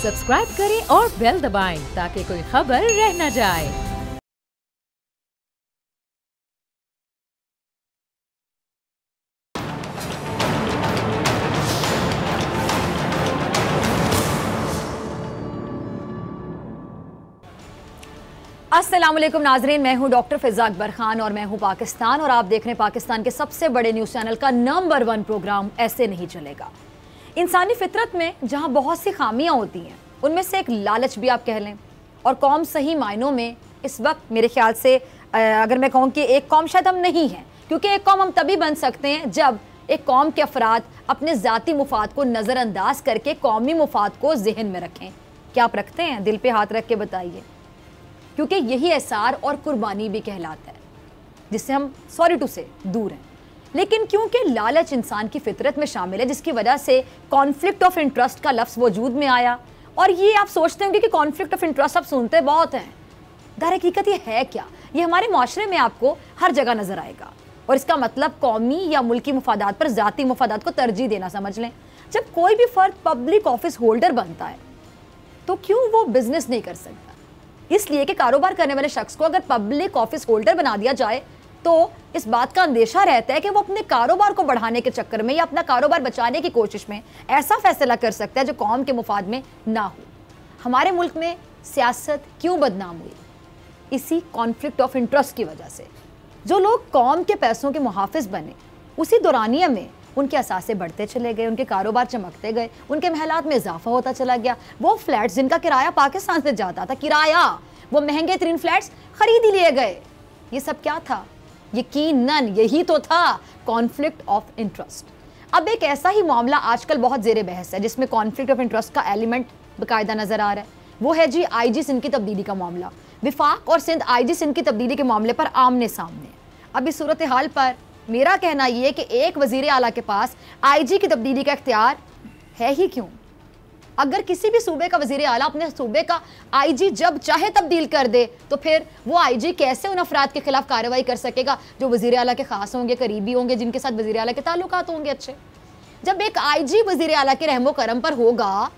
Subscribe करें और bell दबाएं ताकि कोई खबर रह न जाए। अस्सलामुअलैकुम नाजरीन, मैं हूं डॉक्टर फिजा अकबर खान और मैं हूं पाकिस्तान और आप देख रहे हैं पाकिस्तान के सबसे बड़े न्यूज़ चैनल का नंबर 1 प्रोग्राम ऐसे नहीं चलेगा। इंसानी फितरत में जहां बहुत सी खामियां होती हैं उनमें से एक लालच भी आप कह लें, और कौम सही मायनों में इस वक्त मेरे ख्याल से अगर मैं कहूँ कि एक कौम शायद हम नहीं हैं, क्योंकि एक कौम हम तभी बन सकते हैं जब एक कौम के अफराद अपने ज़ाती मुफाद को नज़रअंदाज करके कौमी मुफाद को जहन में रखें। क्या आप रखते हैं? दिल पे हाथ रख के बताइए, क्योंकि यही एहसार और कुर्बानी भी कहलाता है जिससे हम सॉरी टू से दूर हैं। लेकिन क्योंकि लालच इंसान की फितरत में शामिल है, जिसकी वजह से कॉन्फ्लिक्ट ऑफ इंटरेस्ट का लफ्ज़ वजूद में आया। और ये आप सोचते होंगे कि कॉन्फ्लिक्ट ऑफ इंटरेस्ट आप सुनते बहुत हैं, दर हकीकत ये है क्या? ये हमारे माशरे में आपको हर जगह नज़र आएगा और इसका मतलब कौमी या मुल्की मुफादात पर ज़ाती मुफादात को तरजीह देना समझ लें। जब कोई भी फ़र्द पब्लिक ऑफिस होल्डर बनता है तो क्यों वो बिजनेस नहीं कर सकता? इसलिए कि कारोबार करने वाले शख्स को अगर पब्लिक ऑफिस होल्डर बना दिया जाए तो इस बात का अंदेशा रहता है कि वो अपने कारोबार को बढ़ाने के चक्कर में या अपना कारोबार बचाने की कोशिश में ऐसा फैसला कर सकता है जो कौम के मुफाद में ना हो। हमारे मुल्क में सियासत क्यों बदनाम हुई? इसी कॉन्फ्लिक्ट ऑफ इंटरेस्ट की वजह से। जो लोग कौम के पैसों के मुहाफिज बने, उसी दौरानिया में उनके असासे बढ़ते चले गए, उनके कारोबार चमकते गए, उनके महलात में इजाफा होता चला गया। वो फ्लैट्स जिनका किराया पाकिस्तान से जाता था, किराया, वो महंगे तरीन फ्लैट्स खरीद ही लिए गए। ये सब क्या था? यकीनन यही तो था कॉन्फ्लिक्ट ऑफ इंटरेस्ट। अब एक ऐसा ही मामला आजकल बहुत जेर बहस है जिसमें कॉन्फ्लिक्ट ऑफ इंटरेस्ट का एलिमेंट बाकायदा नजर आ रहा है। वो है जी IG सिंध की तब्दीली का मामला। विफाक और सिंध IG सिंध की तब्दीली के मामले पर आमने सामने। अब इस सूरत हाल पर मेरा कहना यह है कि एक वजीर आला के पास IG की तब्दीली का इख्तियार है ही क्यों? अगर किसी भी सूबे का वजीर आला अपने सूबे का IG जब चाहे तब्दील कर दे तो फिर वो IG कैसे उन अफराद के खिलाफ कार्रवाई कर सकेगा जो वजीर आला के खास होंगे, करीबी होंगे, जिनके साथ वजीर आला के ताल्लुकात होंगे अच्छे? जब एक IG वजीर आला के रहमो करम पर होगा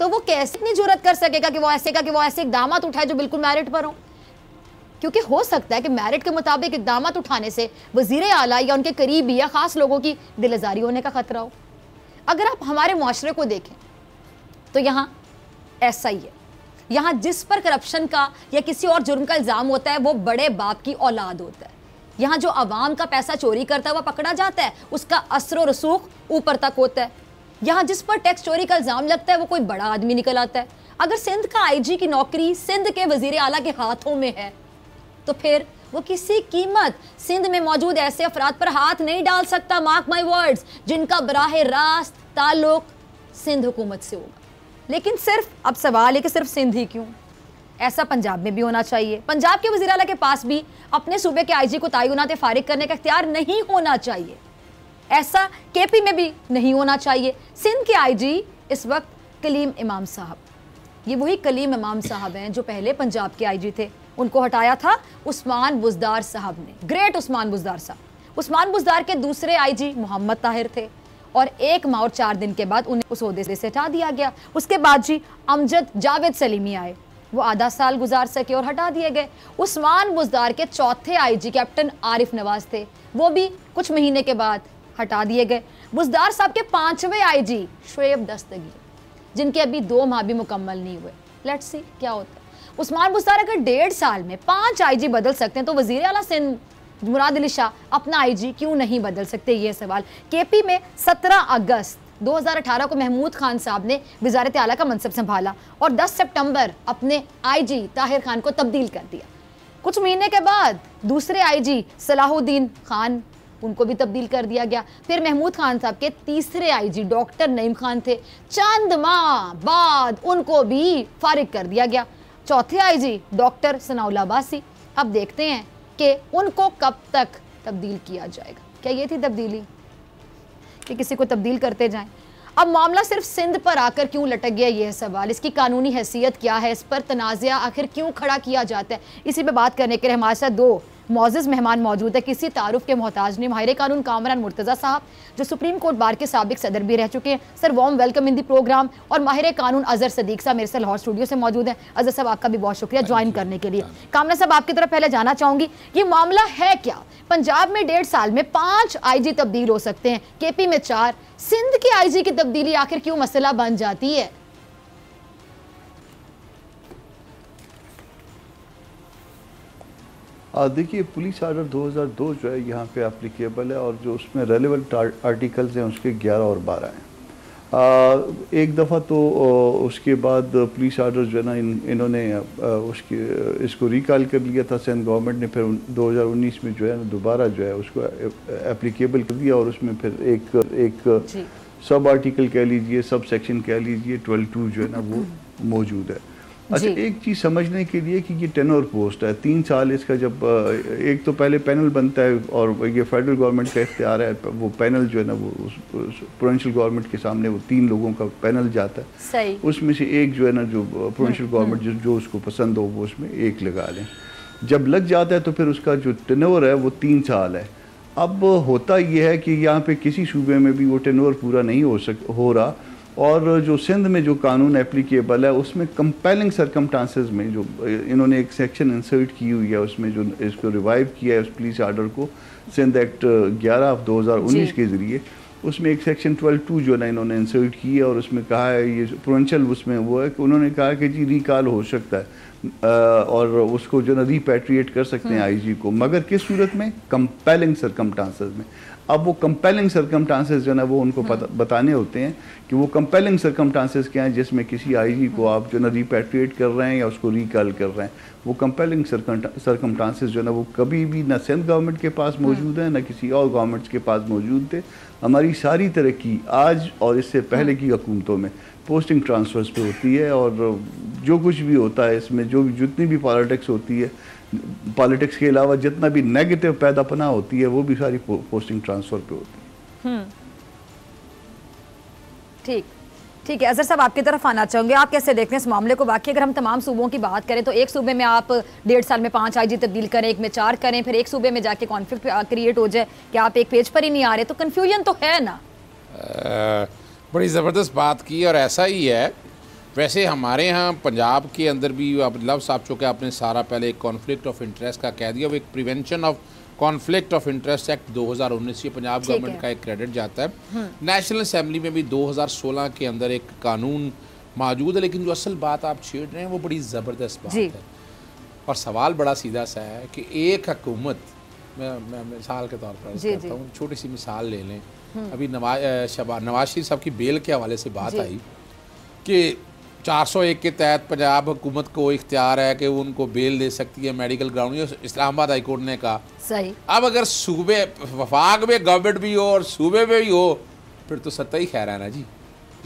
तो वो कैसे इतनी जुर्रत कर सकेगा कि वो ऐसे इकदाम उठाए जो बिल्कुल मेरिट पर हो? क्योंकि हो सकता है कि मेरिट के मुताबिक इकदाम उठाने से वजीर आला या उनके करीबी या ख़ास लोगों की दिलआज़ारी होने का ख़तरा हो। अगर आप हमारे माशरे को देखें तो यहाँ ऐसा ही है। यहाँ जिस पर करप्शन का या किसी और जुर्म का इल्ज़ाम होता है वो बड़े बाप की औलाद होता है। यहाँ जो अवाम का पैसा चोरी करता है वह पकड़ा जाता है, उसका असर व रसूख ऊपर तक होता है। यहाँ जिस पर टैक्स चोरी का इल्ज़ाम लगता है वो कोई बड़ा आदमी निकल आता है। अगर सिंध का IG की नौकरी सिंध के वजीर आला के हाथों में है तो फिर वो किसी कीमत सिंध में मौजूद ऐसे अफराद पर हाथ नहीं डाल सकता, मार्क माई वर्ड्स, जिनका बराह रास्त ताल्लुक सिंध हुकूमत से होगा। लेकिन सिर्फ अब सवाल है कि सिर्फ सिंध ही क्यों? ऐसा पंजाब में भी होना चाहिए। पंजाब के वज़ीर आला के पास भी अपने सूबे के IG को तयनात फारिग करने का इख्तियार नहीं होना चाहिए। ऐसा KP में भी नहीं होना चाहिए। सिंध के IG इस वक्त कलीम इमाम साहब, ये वही कलीम इमाम साहब हैं जो पहले पंजाब के IG थे। उनको हटाया था उस्मान बुज़दार साहब ने, ग्रेट उस्मान बुज़दार साहब। उस्मान बुज़दार के दूसरे IG मोहम्मद ताहिर थे और 1 माह और 4 दिन के बाद उन्हें उस ओहदे से हटा दिया गया। उसके बाद जी अमजद जावेद सलीमी आए, वो आधा साल गुजार सके और हटा दिए गए। उस्मान बुज़दार के चौथे IG कैप्टन आरिफ नवाज थे, वो भी कुछ महीने के बाद हटा दिए गए। बुज़दार साहब के 5वें IG शुएब दस्तगीर, जिनके अभी 2 माह भी मुकम्मल नहीं हुए। लेट्स सी क्या होता है। उस्मान बुज़दार अगर 1.5 साल में 5 IG बदल सकते हैं तो वज़ीर आला सिंध मुराद अली शाह अपना IG क्यों नहीं बदल सकते? ये सवाल। KP में 17 अगस्त 2018 को महमूद खान साहब ने वज़ारत आला का मनसब संभाला और 10 सितंबर अपने IG ताहिर खान को तब्दील कर दिया। कुछ महीने के बाद दूसरे IG सलाहुद्दीन खान, उनको भी तब्दील कर दिया गया। फिर महमूद खान साहब के तीसरे IG डॉक्टर नईम खान थे, चंद माह बाद उनको भी फारिग कर दिया गया। चौथे IG डॉक्टर सनाउल्लाह अब्बासी, अब देखते हैं कि उनको कब तक तब्दील किया जाएगा। क्या ये थी तब्दीली कि किसी को तब्दील करते जाएं? अब मामला सिर्फ सिंध पर आकर क्यों लटक गया, यह सवाल। इसकी कानूनी हैसियत क्या है? इस पर तनाज़ा आखिर क्यों खड़ा किया जाता है? इसी पे बात करने के लिए हमारे साथ 2 मौजूद मेहमान मौजूद है, किसी तारुफ के मोहताज नहीं, माहिर कानून कामरान मुर्तज़ा साहब जो सुप्रीम कोर्ट बार के साबिक सदर भी रह चुके हैं। Sir warm welcome in the program. और माहिर कानून अजहर सदीक साहब मेरे से लाहौर स्टूडियो से मौजूद है। अजहर साहब आपका भी बहुत शुक्रिया ज्वाइन करने के लिए। कामना साहब आपकी तरफ पहले जाना चाहूंगी, ये मामला है क्या? पंजाब में 1.5 साल में 5 IG तब्दील हो सकते हैं, KP में 4, सिंध के IG की तब्दीली आखिर क्यों मसला बन जाती है? देखिए, पुलिस आर्डर 2002 जो है यहाँ पे एप्लीकेबल है और जो उसमें रेलेवेंट आर्टिकल्स हैं उसके 11 और 12 हैं। एक दफ़ा तो उसके बाद पुलिस आर्डर जो है ना इन्होंने इसको रिकॉल कर लिया था सिंध गवर्नमेंट ने, फिर 2019 में जो है ना दोबारा जो है उसको एप्लीकेबल कर दिया और उसमें फिर एक सब आर्टिकल कह लीजिए, सब सेक्शन कह लीजिए 12(2) जो है ना वो मौजूद है। अच्छा, एक चीज़ समझने के लिए कि ये टेनोर पोस्ट है 3 साल इसका, जब एक तो पहले पैनल बनता है और ये फेडरल गवर्नमेंट का इख्तियार है, वो पैनल जो है ना वो प्रोविंशियल गवर्नमेंट के सामने वो 3 लोगों का पैनल जाता है। सही। उसमें से एक जो है ना जो प्रोविंशियल गवर्नमेंट जो उसको पसंद हो वो उसमें एक लगा लें। जब लग जाता है तो फिर उसका जो टेनोर है वो 3 साल है। अब होता ये है कि यहाँ पे किसी सूबे में भी वो टेनोर पूरा नहीं हो रहा, और जो सिंध में जो कानून एप्लीकेबल है उसमें कंपेलिंग सरकमस्टांसेस में जो इन्होंने एक सेक्शन इंसर्ट की हुई है, उसमें जो इसको रिवाइव किया है उस पुलिस आर्डर को सिंध एक्ट 11/2019 के ज़रिए, उसमें एक सेक्शन 12(2) जो ना इन्होंने इंसर्ट की है और उसमें कहा है ये प्रोविंशियल उसमें वो है कि उन्होंने कहा कि जी रिकॉल हो सकता है और उसको जो ना रिपैट्रिएट कर सकते हैं IG को, मगर किस सूरत में? कंपेलिंग सरकमस्टांसेस में। अब वो कंपेलिंग सरकमस्टांसेस जो ना वो उनको बताने होते हैं कि वो कंपेलिंग सरकमस्टांसेस क्या हैं जिसमें किसी IG को आप जो ना रिपैट्रिएट कर रहे हैं या उसको रिकॉल कर रहे हैं। वो कंपेलिंग सरकमस्टांसेस जो ना वो कभी भी ना सिंध गवर्नमेंट के पास मौजूद है ना किसी और गवर्नमेंट्स के पास मौजूद थे। हमारी सारी तरक्की आज और इससे पहले की हुकूमतों में पोस्टिंग ट्रांसफर्स पे होती है, और जो कुछ भी होता है इसमें जितनी भी पॉलिटिक्स होती है, पॉलिटिक्स के अलावा जितना भी नेगेटिव पैदापना होती है वो भी सारी पोस्टिंग ट्रांसफर पे होती है। ठीक है। अजहर साहब आपकी तरफ आना चाहूँगे, आप कैसे देखते हैं इस मामले को? बाकी अगर हम तमाम सूबों की बात करें तो एक सूबे में आप 1.5 साल में 5 IG तब्दील करें, एक में 4 करें, फिर एक सूबे में जाके कॉन्फ्लिक्ट क्रिएट हो जाए कि आप एक पेज पर ही नहीं आ रहे, तो कन्फ्यूजन तो है ना। बड़ी ज़बरदस्त बात की और ऐसा ही है। वैसे हमारे यहाँ पंजाब के अंदर भी अब लफ्ज़ आप चुके आपने सारा पहले एक कॉन्फ्लिक्ट ऑफ इंटरेस्ट का कह दिया, वो एक prevention of conflict of interest act 2019 ये पंजाब गवर्नमेंट का एक क्रेडिट जाता है। नेशनल असेंबली में भी 2016 के अंदर एक कानून मौजूद है, लेकिन जो असल बात आप छेड़ रहे हैं वो बड़ी ज़बरदस्त बात है और सवाल बड़ा सीधा सा है कि एक हुकूमत, मैं मिसाल के तौर पर कहता हूँ, छोटी सी मिसाल ले लें। अभी नवाज शरीफ साहब की बेल के हवाले से बात आई कि 401 के तहत पंजाब हुकूमत को इख्तियार है कि वो उनको बेल दे सकती है medical ground, Islamabad high court ने कहा। सही। अब अगर सूबे वफाक में गवर्नमेंट भी हो और सूबे में भी हो फिर तो सत्ता ही खैर है ना जी।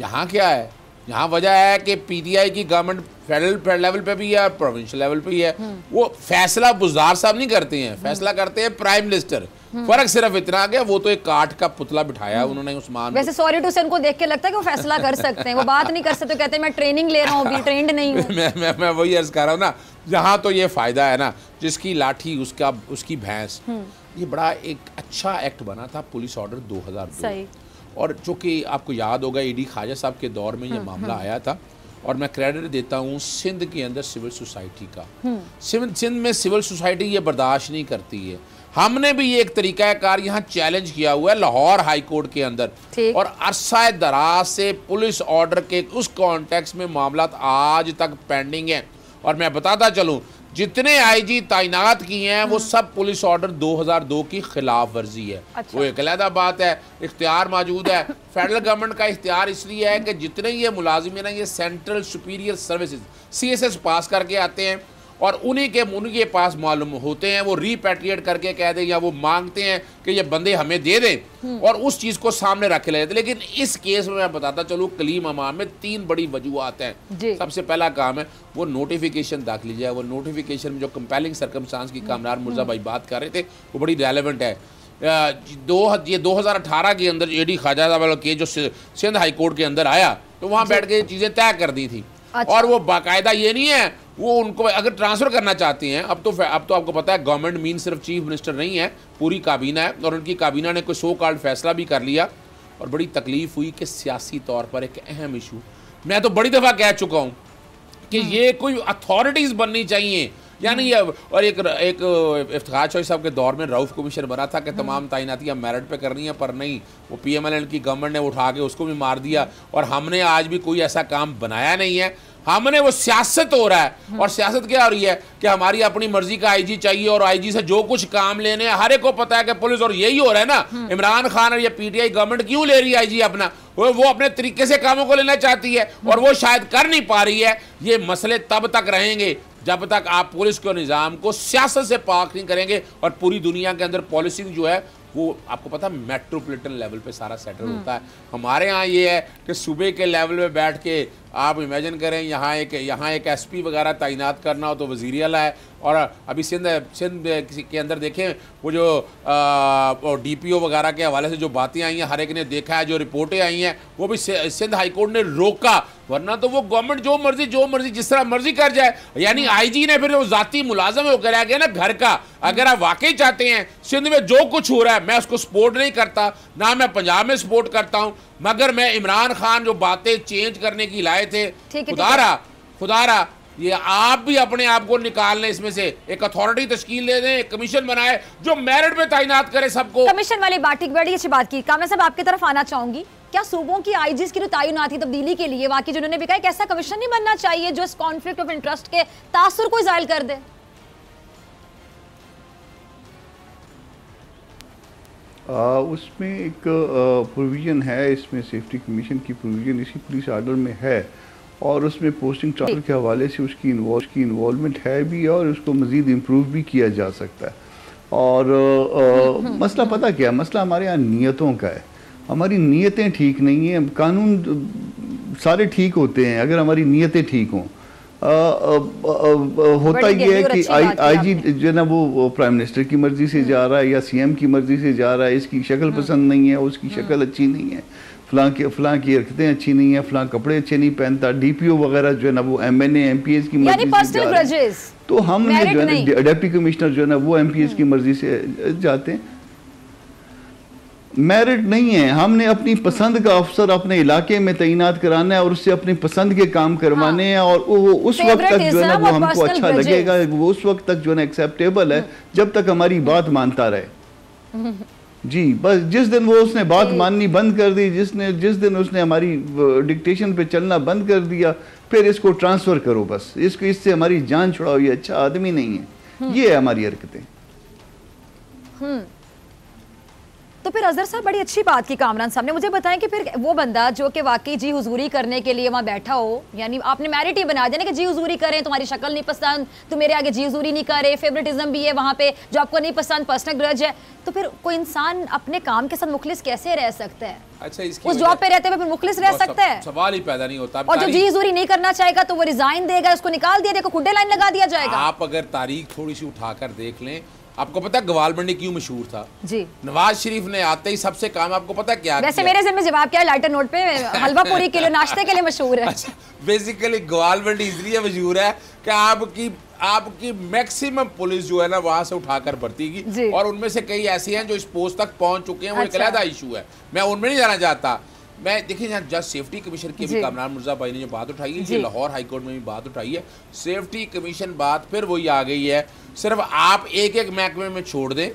यहाँ क्या है, यहाँ वजह है कि PTI की गवर्नमेंट फेडरल लेवल पे भी है, प्रोविंशियल लेवल पे भी है। वो फैसला बुज़दार साहब नहीं करते हैं, फैसला करते हैं प्राइम मिनिस्टर। फर्क सिर्फ इतना गया, वो तो एक काठ का पुतला बिठाया उन्होंने उस्मान। वैसे सॉरी टू से उनको देख के लगता है कि वो फैसला कर सकते हैं, वो बात नहीं कर सकते, कहते हैं मैं ट्रेनिंग ले रहा हूँ, अभी ट्रेंड नहीं हूँ। मैं वही अर्ज कर रहा हूँ ना, यहाँ तो ये फायदा है ना, जिसकी लाठी उसकी भैंस। ये बड़ा एक अच्छा एक्ट बना था पुलिस ऑर्डर 2002, और जो कि आपको याद होगा AD ख्वाजा साहब के दौर में ये मामला आया था। और मैं क्रेडिट देता हूँ सिंध के अंदर सिविल सोसाइटी का। सिंध में सिविल सोसाइटी ये बर्दाश्त नहीं करती है। हमने भी एक तरीक़ाकार यहाँ चैलेंज किया हुआ है लाहौर हाई कोर्ट के अंदर, और अरसा दराज से पुलिस ऑर्डर के उस कॉन्टेक्स्ट में मामला आज तक पेंडिंग है। और मैं बताता चलूँ जितने IG तैनात किए हैं वो सब पुलिस ऑर्डर 2002 की खिलाफ वर्जी है। वो एक अलग बात है, इख्तियार मौजूद है। फेडरल गवर्नमेंट का इख्तियार इसलिए है कि जितने ये मुलाजिम हैं ना, ये सेंट्रल सुपीरियर सर्विसेज CSS पास करके आते हैं और उनके पास मालूम होते हैं, वो रिपैट्रिएट करके कह दें या वो मांगते हैं कि ये बंदे हमें दे दें और उस चीज़ को सामने रख लेते। लेकिन इस केस में मैं बताता चलूँ कलीम अमान में 3 बड़ी वजूहत हैं। सबसे पहला काम है वो नोटिफिकेशन दाखिल किया। वो नोटिफिकेशन में जो कंपेलिंग सर्कमस्टांस की कामरान मुर्जा भाई बात कर रहे थे वो बड़ी रेलेवेंट है। ये 2018 के अंदर AD ख्वाजा साहब के जो सिंध हाई कोर्ट के अंदर आया तो वहाँ बैठ के चीज़ें तय कर दी थी। और वो बाकायदा ये नहीं है वो उनको अगर ट्रांसफ़र करना चाहते हैं, अब तो आपको पता है गवर्नमेंट मीन सिर्फ चीफ मिनिस्टर नहीं है, पूरी काबीना है, और उनकी काबीना ने कोई सो कॉल्ड फैसला भी कर लिया, और बड़ी तकलीफ हुई कि सियासी तौर पर एक अहम इशू, मैं तो बड़ी दफ़ा कह चुका हूँ कि ये कोई अथॉरिटीज़ बननी चाहिए, यानी और एक इफ्तिखार चौधरी साहब के दौर में रऊफ कमीशन बना था कि तमाम तैनातियाँ मेरिट पे करनी है, पर नहीं, वो PMLN की गवर्नमेंट ने उठा के उसको भी मार दिया, और हमने आज भी कोई ऐसा काम बनाया नहीं है। हमने वो सियासत हो रहा है, और सियासत क्या हो रही है कि हमारी अपनी मर्जी का IG चाहिए, और IG से जो कुछ काम लेने हैं, हर एक को पता है कि पुलिस, और यही हो रहा है ना, इमरान खान और ये PTI गवर्नमेंट क्यों ले रही है IG अपना, वो अपने तरीके से कामों को लेना चाहती है, और वो शायद कर नहीं पा रही है। ये मसले तब तक रहेंगे जब तक आप पुलिस के निज़ाम को सियासत से पाक नहीं करेंगे, और पूरी दुनिया के अंदर पॉलिसिंग जो है वो आपको पता है मेट्रोपॉलिटन लेवल पे सारा सेटल होता है। हमारे यहाँ ये है कि सूबे के लेवल पे बैठ के आप इमेजिन करें, यहाँ एक SP वगैरह तैनात करना हो तो वज़ीर आला है, और अभी सिंध के अंदर देखें वो जो DPO वगैरह के हवाले से जो बातें आई हैं, हर एक ने देखा है, जो रिपोर्टें आई हैं, वो भी सिंध हाई कोर्ट ने रोका, वरना तो वो गवर्नमेंट जो मर्जी जिस तरह मर्जी कर जाए। यानी IG ने फिर वो ज़ाती मुलाजम होकर आ गया ना घर का। अगर आप वाकई चाहते हैं सिंध में जो कुछ हो रहा है, मैं उसको सपोर्ट नहीं करता, ना मैं पंजाब में सपोर्ट करता हूँ, मगर मैं इमरान खान जो बातें चेंज करने की लाए थे, खुदारा ये आप भी अपने आप को निकाल लें इसमें से, एक अथॉरिटी तश्कील दे दें, एक कमीशन बनाए जो मेरिट पे तैनात करे सबको। कमीशन वाली बात ठीक, बड़ी अच्छी बात की। कामरा साहब आपकी तरफ आना चाहूंगी, क्या सूबों की IGs की जो तैनाती तब्दीली के लिए वाकई जिन्होंने भी कहा एक ऐसा कमीशन नहीं बनना चाहिए जो इस कॉन्फ्लिक्ट ऑफ इंटरेस्ट के तासुर को ज़ाहिर कर दे? उसमें एक प्रोविज़न है, इसमें सेफ्टी कमीशन की प्रोविज़न इसी पुलिस आर्डर में है, और उसमें पोस्टिंग ट्रांसफर के हवाले से उसकी इन्वॉल्वमेंट है भी, और उसको मज़ीद इम्प्रूव भी किया जा सकता है। और मसला पता क्या, मसला हमारे यहाँ नीयतों का है। हमारी नीयतें ठीक नहीं हैं। कानून सारे ठीक होते हैं अगर हमारी नीयतें ठीक हों। होता ये है कि IG जो है ना वो प्राइम मिनिस्टर की मर्जी से जा रहा है या CM की मर्जी से जा रहा है, इसकी शक्ल पसंद नहीं है, उसकी शक्ल अच्छी नहीं है, फलां की हरकतें अच्छी नहीं है, फलां कपड़े अच्छे नहीं पहनता, DPO वगैरह जो है ना वो MNA MPS की मर्जी से जा रहा है, तो हमने जो है ना डिप्टी कमिश्नर जो है ना वो MPS की मर्जी से जाते हैं। मेरिट नहीं है, हमने अपनी पसंद का अफसर अपने इलाके में तैनात कराना है और उससे अपनी पसंद के काम करवाने हैं, और वो उस वक्त तक जो है ना वो हमको अच्छा लगेगा, वो उस वक्त तक जो है ना एक्सेप्टेबल है जब तक हमारी बात मानता रहे। जी बस जिस दिन वो उसने बात माननी बंद कर दी, जिस दिन उसने हमारी डिक्टेशन पे चलना बंद कर दिया, फिर इसको ट्रांसफर करो, बस इससे हमारी जान छुड़ाओ, ये अच्छा आदमी नहीं है। ये है हमारी हरकतें। तो फिर अजहर साहब बड़ी अच्छी बात की कामरान साहब ने, मुझे बताएं कि फिर वो बंदा जो कि वाकई जी हुजूरी करने के लिए वहाँ बैठा हो, यानी आपने मेरिट ही बना दिया ना कि जी हुजूरी करें, तुम्हारी शक्ल नहीं पसंद, तुम मेरे आगे जी हुजूरी नहीं करे, फेवरेटिज्म भी है वहाँ पे, जो आपको नहीं पसंद, पर्सनल ग्रज है, तो फिर कोई इंसान अपने काम के साथ मुखलिस कैसे रह सकता है? अच्छा, उस जॉब पे रहते हुए फिर मुखलिस रह सकता है? सवाल ही पैदा नहीं होता। और जो जी हुजूरी नहीं करना चाहेगा तो वो रिजाइन देगा, उसको निकाल दिया जाएगा, खुड्डे लाइन लगा दिया जाएगा। आप अगर तारीख थोड़ी सी उठाकर देख लें, आपको पता है गवाल मंडी क्यों मशहूर था? जी, नवाज शरीफ ने आते ही सबसे काम आपको पता है क्या? वैसे मेरे ज़िम्मे जवाब क्या है, लाइटर नोट पे हलवा पूरी के लिए नाश्ते के लिए मशहूर है। अच्छा, बेसिकली गवाल मंडी इसलिए मशहूर है कि आपकी मैक्सिमम पुलिस जो है ना वहां से उठाकर भर्ती की, और उनमें से कई ऐसे हैं जो इस पोस्ट तक पहुंच चुके हैं, वो एक अलग इशू है, मैं उनमें नहीं जाना चाहता। मैं देखिए यहाँ जज सेफ्टी कमीशन की भी कामरान मिर्जा भाई ने जो बात उठाई है, ये लाहौर हाई कोर्ट में भी बात उठाई है, सेफ्टी कमीशन बात फिर वही आ गई है, सिर्फ आप एक एक महकमे में छोड़ दें,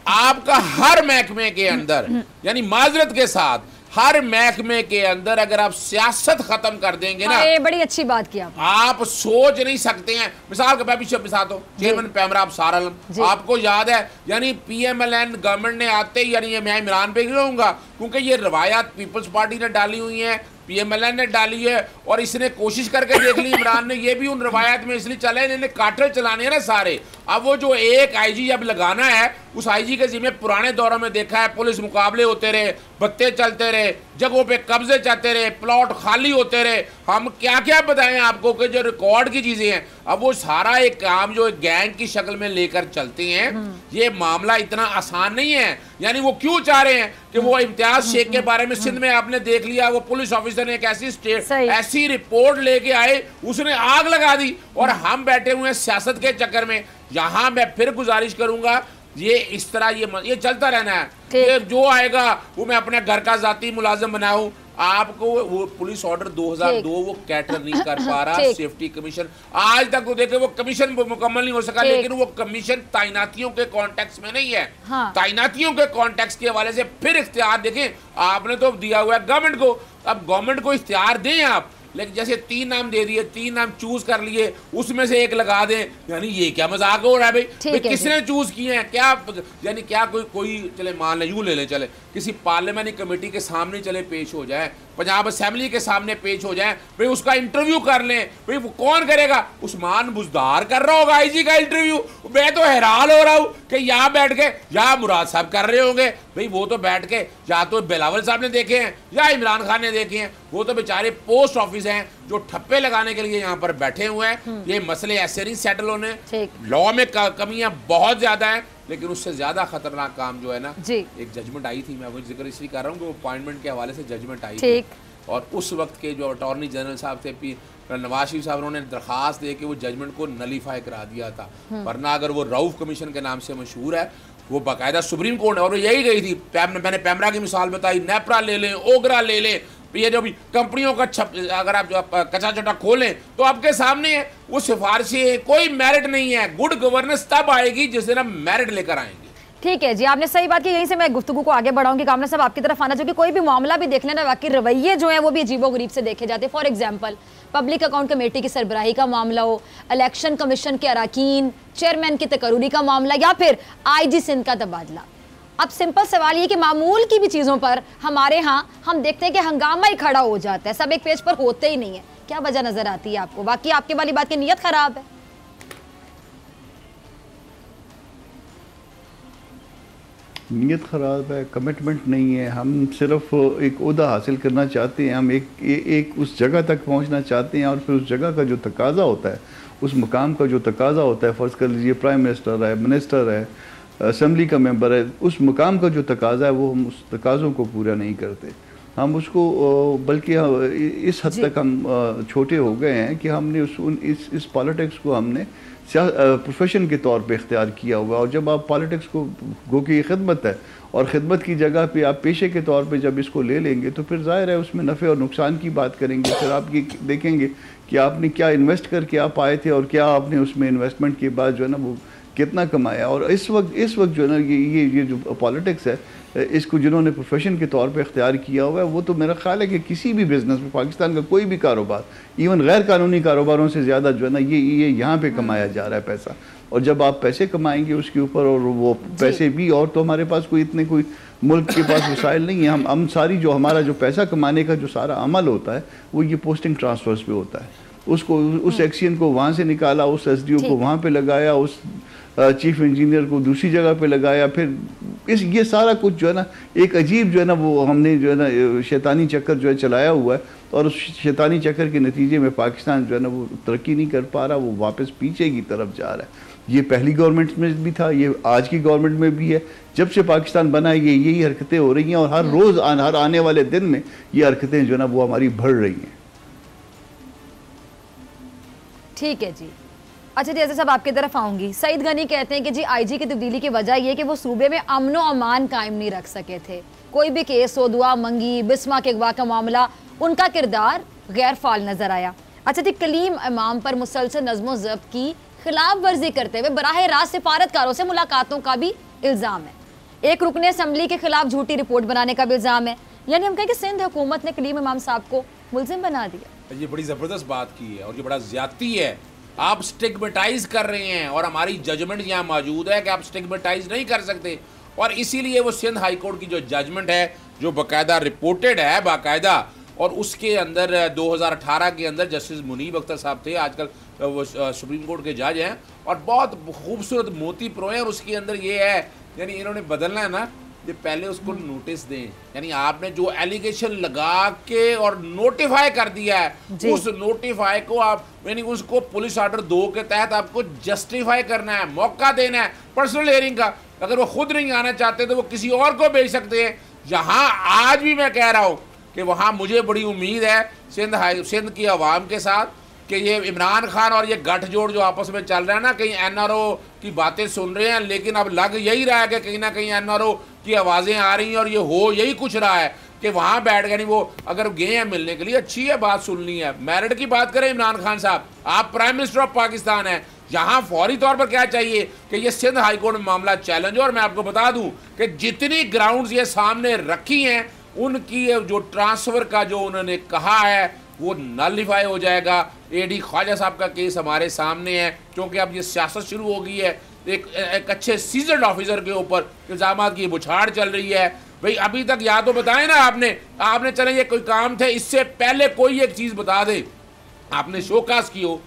आपका हर महकमे के अंदर, यानी माजरत के साथ हर महकमे के अंदर अगर आप सियासत खत्म कर देंगे ना, बड़ी अच्छी बात की आप सोच नहीं सकते हैं। मिसाल का मैं भी मिसाल हूँ, चेयरमैन पैमरा अबसार आलम, आपको याद है, यानी PMLN गवर्नमेंट ने आते ही, यानी मैं इमरान पे रहूंगा क्योंकि ये रवायत पीपल्स पार्टी ने डाली हुई है, PMLN ने डाली है, और इसने कोशिश करके देख ली, इमरान ने ये भी उन रवायत में इसलिए चले, इन्हें काटल चलाने हैं ना सारे। अब वो जो एक IG जब लगाना है उस आईजी के जिम्मे पुराने दौरों में देखा है पुलिस मुकाबले होते रहे, बत्ते चलते रहे, जगहों पे कब्जे चलते रहे, प्लॉट खाली होते रहे। हम क्या क्या बताएं आपको कि जो रिकॉर्ड की चीजें हैं, अब वो सारा एक काम जो एक गैंग की शक्ल में लेकर चलते हैं। ये मामला इतना आसान नहीं है। यानी वो क्यों चाह रहे हैं कि वो इम्तियाज शेख के बारे में सिंध में आपने देख लिया, वो पुलिस ऑफिसर ने एक ऐसी रिपोर्ट लेके आए, उसने आग लगा दी और हम बैठे हुए हैं सियासत के चक्कर में। यहां मैं फिर गुजारिश करूंगा, ये इस तरह ये चलता रहना है। ये जो आएगा वो मैं अपने घर का जाती मुलाजिम बनाऊं। आपको वो पुलिस ऑर्डर 2002 वो कैटर नहीं कर पा रहा। सेफ्टी कमीशन आज तक तो देखे वो कमीशन मुकम्मल नहीं हो सका, लेकिन वो कमीशन तैनातियों के कॉन्टेक्स्ट में नहीं है। हाँ। तैनातियों के कॉन्टेक्स्ट के हवाले से फिर इख्तियार देखें, आपने तो दिया हुआ है गवर्नमेंट को, अब गवर्नमेंट को इख्तियार दें आप। लेकिन जैसे 3 नाम दे दिए, 3 नाम चूज कर लिए, उसमें से एक लगा दें, यानी ये क्या मजाक हो रहा है भाई? किसने चूज किए हैं? क्या यानी क्या कोई चले मान लें, यूं ले लें, चले किसी पार्लियामेंट्री कमेटी के सामने चले पेश हो जाए, पंजाब असेंबली के सामने पेश हो जाए, भाई उसका इंटरव्यू कर लें, भाई वो कौन करेगा? उस्मान बुजदार कर रहा होगा आईजी का इंटरव्यू। मैं तो हैरान हो रहा हूं कि यहाँ बैठ के या मुराद साहब कर रहे होंगे, भाई वो तो बैठ के या तो बिलावल साहब ने देखे हैं या इमरान खान ने देखे हैं। वो तो बेचारे पोस्ट ऑफिस हैं जो ठप्पे लगाने के लिए यहाँ पर बैठे हुए हैं। ये मसले ऐसे नहीं सेटल होने, लॉ में कमियां बहुत ज्यादा है, लेकिन उससे ज्यादा खतरनाक काम जो है ना, एक जजमेंट आई थी, मैं वो जिक्र इसलिए कर रहा हूँ कि वो अपॉइंटमेंट के हवाले से जजमेंट आई थी, और उस वक्त के जो अटॉर्नी जनरल साहब थे नवाज शरीफ साहब, उन्होंने दरखास्त दे के वो जजमेंट को नलीफाई करा दिया था। वरना अगर वो रऊफ कमीशन के नाम से मशहूर है, वो बाकायदा सुप्रीम कोर्ट है और यही गई थी। मैंने पैमरा की मिसाल बताई, नेपरा ले लें, ओगरा ले लें, ये जो भी कंपनियों का अगर आप जो कच्चा चटा खोलें तो आपके सामने है, वो सिफारिशें कोई मेरिट नहीं है। गुड गवर्नेंस तब आएगी जिस दिन हम मेरिट लेकर आएंगे। ठीक है जी, आपने सही बात की। यहीं से मैं गुफ्तगू को आगे बढ़ाऊंगी। कामना साहब आपकी तरफ आना, जो कि कोई भी मामला भी देख लेना, बाकी रवैये जो हैं वो भी अजीबोगरीब से देखे जाते हैं। For example public account committee की सरबराही का मामला हो, इलेक्शन कमीशन के अरकान चेयरमैन की तकरूरी का मामला, या फिर आईजी सिंध का तबादला। अब सिंपल सवाल ये कि मामूल की भी चीज़ों पर हमारे यहाँ हम देखते हैं कि हंगामा ही खड़ा हो जाता है, सब एक पेज पर होते ही नहीं है। क्या वजह नजर आती है आपको? बाकी आपके वाली बात की नीयत खराब है। नीयत ख़राब है, कमिटमेंट नहीं है। हम सिर्फ एक ओहदा हासिल करना चाहते हैं, हम एक उस जगह तक पहुंचना चाहते हैं, और फिर उस जगह का जो तकाजा होता है, उस मुकाम का जो तकाजा होता है, फ़र्ज़ कर लीजिए प्राइम मिनिस्टर है, मिनिस्टर है, असम्बली का मेंबर है, उस मुकाम का जो तकाजा है वो हम उस तकाज़ों को पूरा नहीं करते। हम उसको बल्कि इस हद तक हम छोटे हो गए हैं कि हमने इस पॉलिटिक्स को हमने प्रोफेशन के तौर पे इख्तियार किया हुआ। और जब आप पॉलिटिक्स को गो की खिदमत है, और ख़िदमत की जगह पे आप पेशे के तौर पे जब इसको ले लेंगे तो फिर ज़ाहिर है उसमें नफ़े और नुकसान की बात करेंगे। फिर आप ये देखेंगे कि आपने क्या इन्वेस्ट करके आप आए थे और क्या आपने उसमें इन्वेस्टमेंट के बाद जो है ना वो कितना कमाया। और इस वक्त जो है ना ये जो पॉलिटिक्स है, इसको जिन्होंने प्रोफेशन के तौर पे इख्तियार किया हुआ है, वो तो मेरा ख्याल है कि किसी भी बिज़नेस में, पाकिस्तान का कोई भी कारोबार, इवन गैर कानूनी कारोबारों से ज़्यादा जो है ना ये यहाँ पे कमाया जा रहा है पैसा। और जब आप पैसे कमाएंगे उसके ऊपर, और वो पैसे भी, और तो हमारे पास कोई मुल्क के पास वसाइल नहीं है। हम सारी जो हमारा जो पैसा कमाने का जो सारा अमल होता है वो ये पोस्टिंग ट्रांसफर्स पे होता है। उसको उस एक्शन को वहाँ से निकाला, उस SDO को वहाँ पे लगाया, उस चीफ इंजीनियर को दूसरी जगह पे लगाया, फिर ये सारा कुछ जो है ना एक अजीब जो है ना वो हमने जो है ना शैतानी चक्कर जो है चलाया हुआ है। और उस शैतानी चक्कर के नतीजे में पाकिस्तान जो है ना वो तरक्की नहीं कर पा रहा, वो वापस पीछे की तरफ जा रहा है। ये पहली गवर्नमेंट में भी था, ये आज की गवर्नमेंट में भी है। जब से पाकिस्तान बना है यही हरकतें हो रही हैं, और हर रोज़ हर आने वाले दिन में ये हरकतें जो है ना वो हमारी बढ़ रही हैं। ठीक है जी। अच्छा जी, ऐसे सब आपकी तरफ आऊँगी। सईद गनी कहते हैं कि जी IG की तब्दीली की वजह यह कि वो सूबे में अमन व अमान कायम नहीं रख सके थे। कोई भी केस हो, दुआ मंगी, बिस्मा के अगवा का मामला, उनका किरदार गैर फाल नजर आया। अच्छा जी, कलीम इमाम पर मुसलसल नज़्मो ज़ब्त की खिलाफ वर्जी करते हुए बराह रास्त सिफारतकारों से मुलाकातों का भी इल्ज़ाम है। एक रुकने असम्बली के खिलाफ झूठी रिपोर्ट बनाने का भी इल्ज़ाम है। यानी हम कहें कि सिंध हुकूमत ने कलीम इमाम साहब को मुलजिम बना दिया। ये बड़ी ज़बरदस्त बात की है और ये बड़ा ज़्यादती है। आप स्टिग्मेटाइज कर रहे हैं, और हमारी जजमेंट यहाँ मौजूद है कि आप स्टिग्मेटाइज नहीं कर सकते। और इसीलिए वो सिंध हाई कोर्ट की जो जजमेंट है, जो बाकायदा रिपोर्टेड है बाकायदा, और उसके अंदर 2018 के अंदर जस्टिस मुनीब अख्तर साहब थे, आजकल वो सुप्रीम कोर्ट के जज हैं और बहुत खूबसूरत मोती प्रो हैं। और उसके अंदर ये है, यानी इन्होंने बदलना है ना, ये पहले उसको नोटिस दें, यानी आपने जो एलिगेशन लगा के और नोटिफाई कर दिया है, उस नोटिफाई को आप यानी उसको पुलिस ऑर्डर 2 के तहत आपको जस्टिफाई करना है, मौका देना है पर्सनल हियरिंग का। अगर वो खुद नहीं आना चाहते तो वो किसी और को भेज सकते हैं। यहाँ आज भी मैं कह रहा हूँ कि वहाँ मुझे बड़ी उम्मीद है सिंध की आवाम के साथ कि ये इमरान खान और ये गठजोड़ जो आपस में चल रहा है ना, कहीं एनआरओ की बातें सुन रहे हैं, लेकिन अब लग यही रहा है कि कहीं ना कहीं एनआरओ की आवाज़ें आ रही हैं और ये हो यही कुछ रहा है कि वहाँ बैठ गए। नहीं, वो अगर गए हैं मिलने के लिए, अच्छी है, बात सुननी है। मेरिट की बात करें, इमरान खान साहब आप प्राइम मिनिस्टर ऑफ पाकिस्तान हैं, यहाँ फौरी तौर पर क्या चाहिए कि ये सिंध हाईकोर्ट में मामला चैलेंज हो। और मैं आपको बता दूं कि जितनी ग्राउंड्स ये सामने रखी हैं, उनकी जो ट्रांसफ़र का जो उन्होंने कहा है वो नलिफाई हो जाएगा। एडी ख्वाजा साहब का केस हमारे सामने है, क्योंकि अब ये सियासत शुरू हो गई है, एक अच्छे सीजन्ड ऑफिसर के ऊपर इल्ज़ामात की बुछाड़ चल रही है। भाई अभी तक या तो बताएं ना आपने चले ये कोई काम थे, इससे पहले कोई एक चीज़ बता दे, आपने शोकास की हो,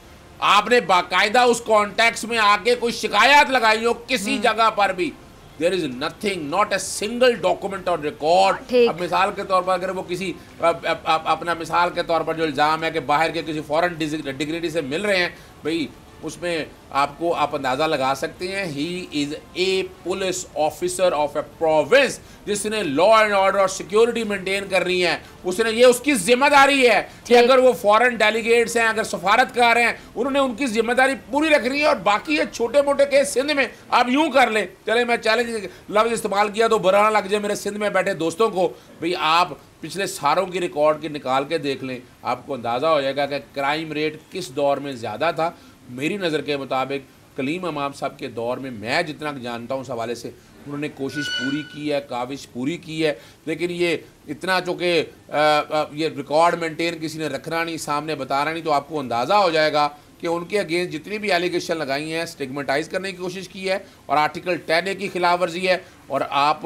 आपने बाकायदा उस कॉन्टेक्स्ट में आके कोई शिकायत लगाई हो किसी जगह पर भी। There is nothing, not a single document और रिकॉर्ड। अब मिसाल के तौर पर अगर वो किसी अपना मिसाल के तौर पर जो इल्ज़ाम है कि बाहर के किसी फॉरेन डिग्निटी से मिल रहे हैं, भाई उसमें आप अंदाज़ा लगा सकते हैं, he is a police officer of A province जिसने लॉ एंड ऑर्डर और सिक्योरिटी मेंटेन कर रही है। उसने ये उसकी जिम्मेदारी है कि अगर वो फॉरेन डेलीगेट्स हैं, अगर सफारतकार हैं, उन्होंने उनकी जिम्मेदारी पूरी रखनी है। और बाकी ये छोटे मोटे केस सिंध में आप यूं कर लें, चले मैं चैलेंज लफ्ज़ इस्तेमाल किया तो बुरा ना लग जाए मेरे सिंध में बैठे दोस्तों को, भाई आप पिछले सालों की रिकॉर्ड के निकाल के देख लें, आपको अंदाज़ा हो जाएगा कि क्राइम रेट किस दौर में ज़्यादा था। मेरी नज़र के मुताबिक कलीम अमाम साहब के दौर में, मैं जितना जानता हूँ उस हवाले से, उन्होंने कोशिश पूरी की है, काविश पूरी की है, लेकिन ये इतना चूँकि ये रिकॉर्ड मेंटेन किसी ने रखना नहीं, सामने बताना नहीं, तो आपको अंदाज़ा हो जाएगा कि उनके अगेंस्ट जितनी भी एलिगेशन लगाई हैं स्टिग्मेटाइज करने की कोशिश की है और आर्टिकल 10A की खिलाफ वर्जी है। और आप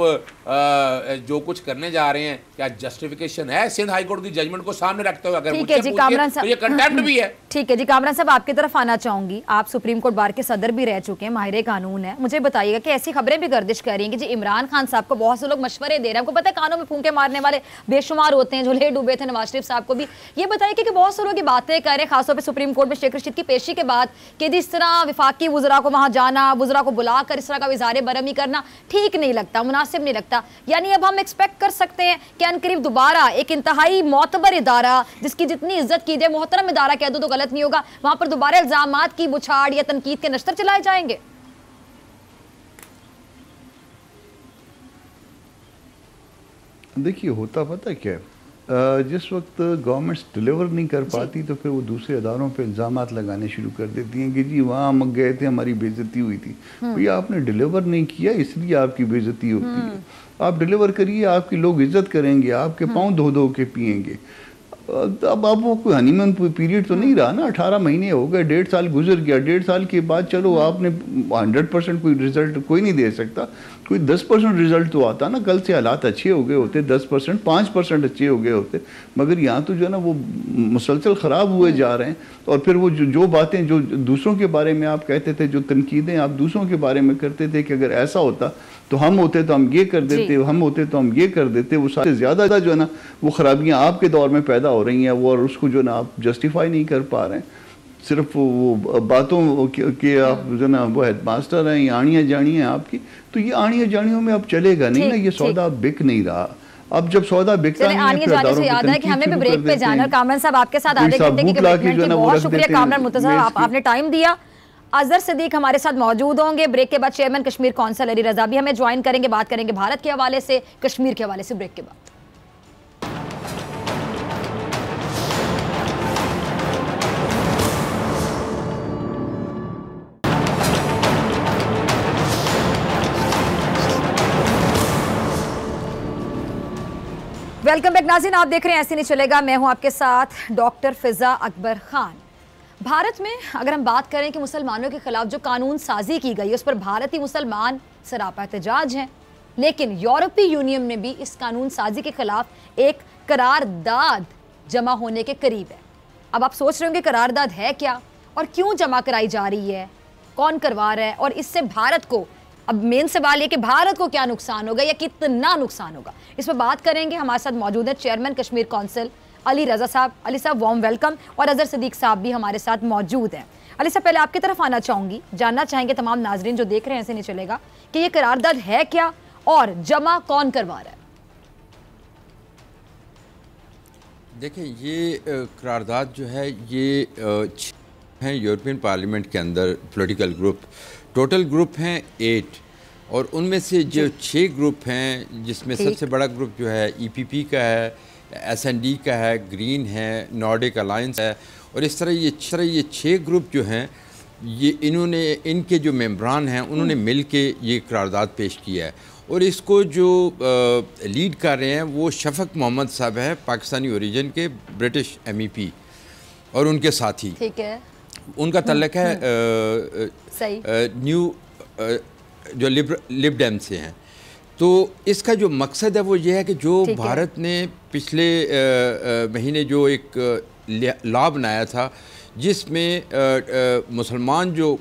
जो कुछ करने जा रहे हैं, क्या जस्टिफिकेशन है सिंध हाईकोर्ट की जजमेंट को सामने रखते हुए? अगर मुझसे पूछिए तो ये कंटेम्प्ट भी है। ठीक है जी, कामरान साहब आपकी तरफ आना चाहूंगी। आप सुप्रीम कोर्ट बार के सदर भी रह चुके हैं, माहिर कानून है। मुझे बताइएगा कि ऐसी खबरें भी गर्दिश कर रही हैं कि जी इमरान खान साहब को बहुत से लोग मशवरे दे रहे हैं, आपको पता है कानों में फूंके मारने वाले बेशुमार होते हैं, जो ले डूबे थे नवाज शरीफ साहब को भी। ये बताइए कि बहुत से लोग ये बातें कर रहे हैं, खासतौर पर सुप्रीम कोर्ट में शेख रशीद की पेशी के बाद, कि जिस तरह विफाकी वुज़रा को वहां जाना, वुज़रा को बुलाकर इस तरह का इज़हार बरहमी करना ठीक नहीं लगता, मुनासिब नहीं लगता। यानी अब हम एक्सपेक्ट कर सकते हैं कि अनकरीब दोबारा एक इंतहाई मोतबर इदारा, जिसकी जितनी इज्जत की जाए, मोहतरम इदारा कह दो तो गलत नहीं होगा, वहां पर दोबारा इल्जामात की बुछाड़ या तनकीद के नश्तर चलाए जाएंगे? देखिए होता पता क्या है, जिस वक्त गवर्नमेंट्स डिलीवर नहीं कर पाती तो फिर वो दूसरे अदारों पे इल्ज़ामात लगाने शुरू कर देती हैं कि जी वहाँ हम गए थे, हमारी बेइज्जती हुई थी। भैया आपने डिलीवर नहीं किया इसलिए आपकी बेइज्जती होती है। आप डिलीवर करिए, आपकी लोग इज्जत करेंगे, आपके पाँव धो धो के पियेंगे। अब वो कोई हनीमून पीरियड तो नहीं रहा ना, 18 महीने हो गए, 1.5 साल गुजर गया। 1.5 साल के बाद चलो आपने 100% कोई रिजल्ट कोई नहीं दे सकता, कोई 10% रिजल्ट तो आता ना, कल से हालात अच्छे हो गए होते, 10% 5% अच्छे हो गए होते। मगर यहाँ तो जो है ना वो मुसलसल ख़राब हुए जा रहे हैं। और फिर वो जो बातें जो दूसरों के बारे में आप कहते थे, जो तनकीदें आप दूसरों के बारे में करते थे कि अगर ऐसा होता तो हम होते तो हम ये कर देते, हम होते तो हम ये कर देते, वो सारे ज़्यादा जो है ना वो ख़राबियाँ आपके दौर में पैदा हो रही हैं, वो और उसको जो है ना आप जस्टिफाई नहीं कर पा रहे हैं। सिर्फ वो बातों के आप जो ना वो हेडमास्टर हैं, ये आड़ियाँ जाड़ियाँ हैं आपकी, तो ये आड़ियाँ जाड़ियों में अब चलेगा नहीं ना, ये सौदा बिक नहीं रहा। अब जब सौदा बिकता नहीं है, जाने से याद है कि हमें भी ब्रेक पे जाना है। कामरान साहब आपके साथ आधे घंटे की कमिटमेंट की बहुत शुक्रिया कामरान मुर्तज़ा, आपने टाइम दिया। अजहर सिद्दीक हमारे साथ मौजूद होंगे। ब्रेक के बाद चेयरमैन कश्मीर कौंसिल अली रजा भी हमें ज्वाइन करेंगे, बात करेंगे भारत के हवाले से, कश्मीर के हवाले से, ब्रेक के बाद। वेलकम बैक नाज़रीन, आप देख रहे हैं ऐसे नहीं चलेगा, मैं हूं आपके साथ डॉक्टर फिजा अकबर खान। भारत में अगर हम बात करें कि मुसलमानों के खिलाफ जो कानून साजी की गई, उस पर भारतीय मुसलमान सरापा एहतजाज हैं, लेकिन यूरोपीय यूनियन ने भी इस कानून साजी के खिलाफ एक करारदाद जमा होने के करीब है। अब आप सोच रहे होंगे करारदाद है क्या और क्यों जमा कराई जा रही है, कौन करवा रहा है और इससे भारत को, अब मेन सवाल ये कि भारत को क्या नुकसान होगा या कितना नुकसान होगा, इस पर बात करेंगे। हमारे साथ मौजूद है चेयरमैन कश्मीर काउंसिल अली रजा साहब। अली साहब वार्म वेलकम। और अजहर सिद्दीक साहब भी हमारे साथ मौजूद हैं। अली साहब पहले आपकी तरफ आना चाहूंगी, जानना चाहेंगे तमाम नाजरीन जो देख रहे हैं ऐसे नहीं चलेगा कि ये करारदाद है क्या और जमा कौन करवा रहा है। देखिए ये करारदाद जो है ये हैं यूरोपियन पार्लियामेंट के अंदर पॉलिटिकल ग्रुप, टोटल ग्रुप हैं 8 और उनमें से जो 6 ग्रुप हैं जिसमें सबसे बड़ा ग्रुप जो है EPP का है, SND का है, ग्रीन है, नॉर्डिक अलायंस है और इस तरह ये 6 ग्रुप जो हैं ये इन्होंने, इनके जो मेंबरान हैं उन्होंने मिल के ये करारदाद पेश किया है और इसको जो लीड कर रहे हैं वो शफक मोहम्मद साहब है, पाकिस्तानी ओरिजिन के, ब्रिटिश MEP और उनके साथी। ठीक है, उनका तल्लक है न्यू जो लिब डेम से हैं। तो इसका जो मकसद है वो ये है कि जो भारत ने पिछले महीने जो एक लॉ बनाया था जिसमें मुसलमान जो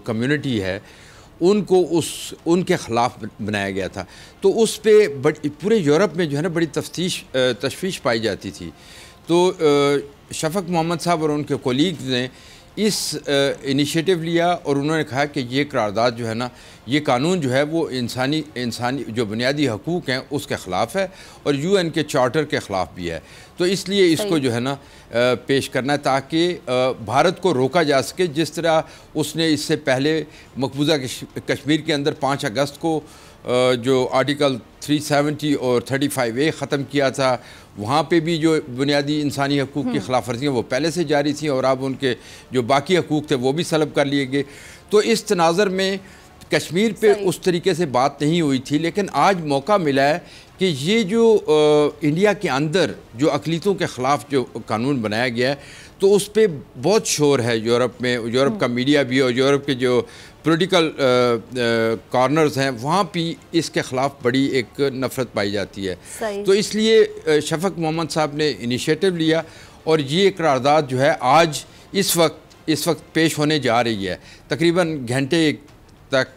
कम्युनिटी है उनको उनके ख़िलाफ़ बनाया गया था, तो उस पर पूरे यूरोप में जो है ना बड़ी तशवीश पाई जाती थी। तो शफक मोहम्मद साहब और उनके कोलीग्स ने इस इनिशिएटिव लिया और उन्होंने कहा कि ये करारदाद जो है ना, ये कानून जो है वो इंसानी जो बुनियादी हकूक़ हैं उसके ख़िलाफ़ है और UN के चार्टर के ख़िलाफ़ भी है। तो इसलिए इसको जो है ना पेश करना है ताकि भारत को रोका जा सके, जिस तरह उसने इससे पहले मकबूजा कश्मीर के अंदर 5 अगस्त को जो आर्टिकल 370 और 35A ख़त्म किया था, वहाँ पे भी जो बुनियादी इंसानी हकूक़ की खिलाफ वर्जियाँ वो पहले से जारी थी और अब उनके जो बाकी हकूक़ थे वो भी सलब कर लिए गए। तो इस तनाज़र में कश्मीर पे उस तरीके से बात नहीं हुई थी, लेकिन आज मौका मिला है कि ये जो इंडिया के अंदर जो अक़लियतों के ख़िलाफ़ जो कानून बनाया गया है तो उस पर बहुत शोर है यूरोप में, यूरोप का मीडिया भी और यूरोप के जो पॉलिटिकल कॉर्नर्स हैं वहाँ भी इसके ख़िलाफ़ बड़ी एक नफ़रत पाई जाती है। तो इसलिए शफक मोहम्मद साहब ने इनिशिएटिव लिया और ये करारदाद जो है आज इस वक्त पेश होने जा रही है। तकरीबन घंटे तक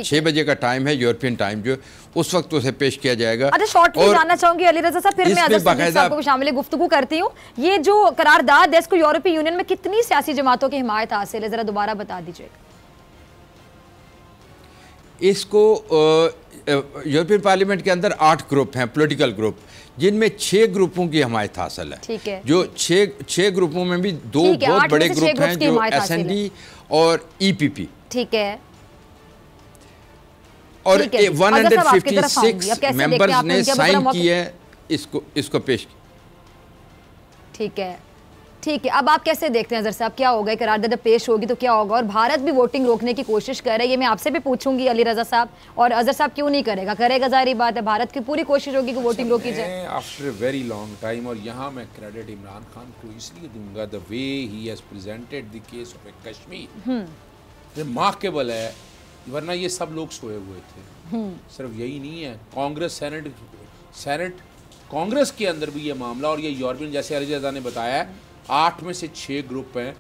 6 बजे का टाइम है यूरोपियन टाइम, जो उस वक्त उसे पेश किया जाएगा। अच्छा, शॉर्टली जानना चाहूंगी अली रजा साहब, फिर मैं अदर सिद्दीक साहब को शामिल गुफ्तगू करती हूँ। ये जो करारदाद है इसको यूरोपीय यूनियन में कितनी सियासी जमातों की हिमायत हासिल है, जरा दोबारा बता दीजिएगा। इसको यूरोपियन पार्लियामेंट के अंदर 8 ग्रुप हैं, पॉलिटिकल ग्रुप, जिनमें 6 ग्रुपों की हमायत हासिल है। ठीक है, जो 6 ग्रुपों में भी 2 बहुत बड़े ग्रुप हैं जो SND और EPP। ठीक है, और 156 मेंबर्स ने साइन किए इसको पेश। ठीक है, ठीक है। अब आप कैसे देखते हैं अजहर साहब, क्या होगा करारदाद पेश होगी तो क्या होगा? और भारत भी वोटिंग रोकने की कोशिश कर रहा है, ये मैं आपसे भी पूछूंगी अली रजा साहब। और अजहर साहब क्यों नहीं करेगा? करेगा, जाहिर बात है, भारत की पूरी कोशिश होगी कि वोटिंग रोकी जाए आफ्टर वेरी लॉन्ग टाइम। और यहाँ मैं क्रेडिट इमरान खान को इसलिए दूंगा, the way he has presented the case of Kashmir remarkable है, वरना ये सब लोग सोए हुए थे। सिर्फ यही नहीं है, कांग्रेस सेनेट कांग्रेस के अंदर भी ये मामला, और ये यूरोपियन जैसे अली रजा ने बताया 8 में से 6 ग्रुप हैं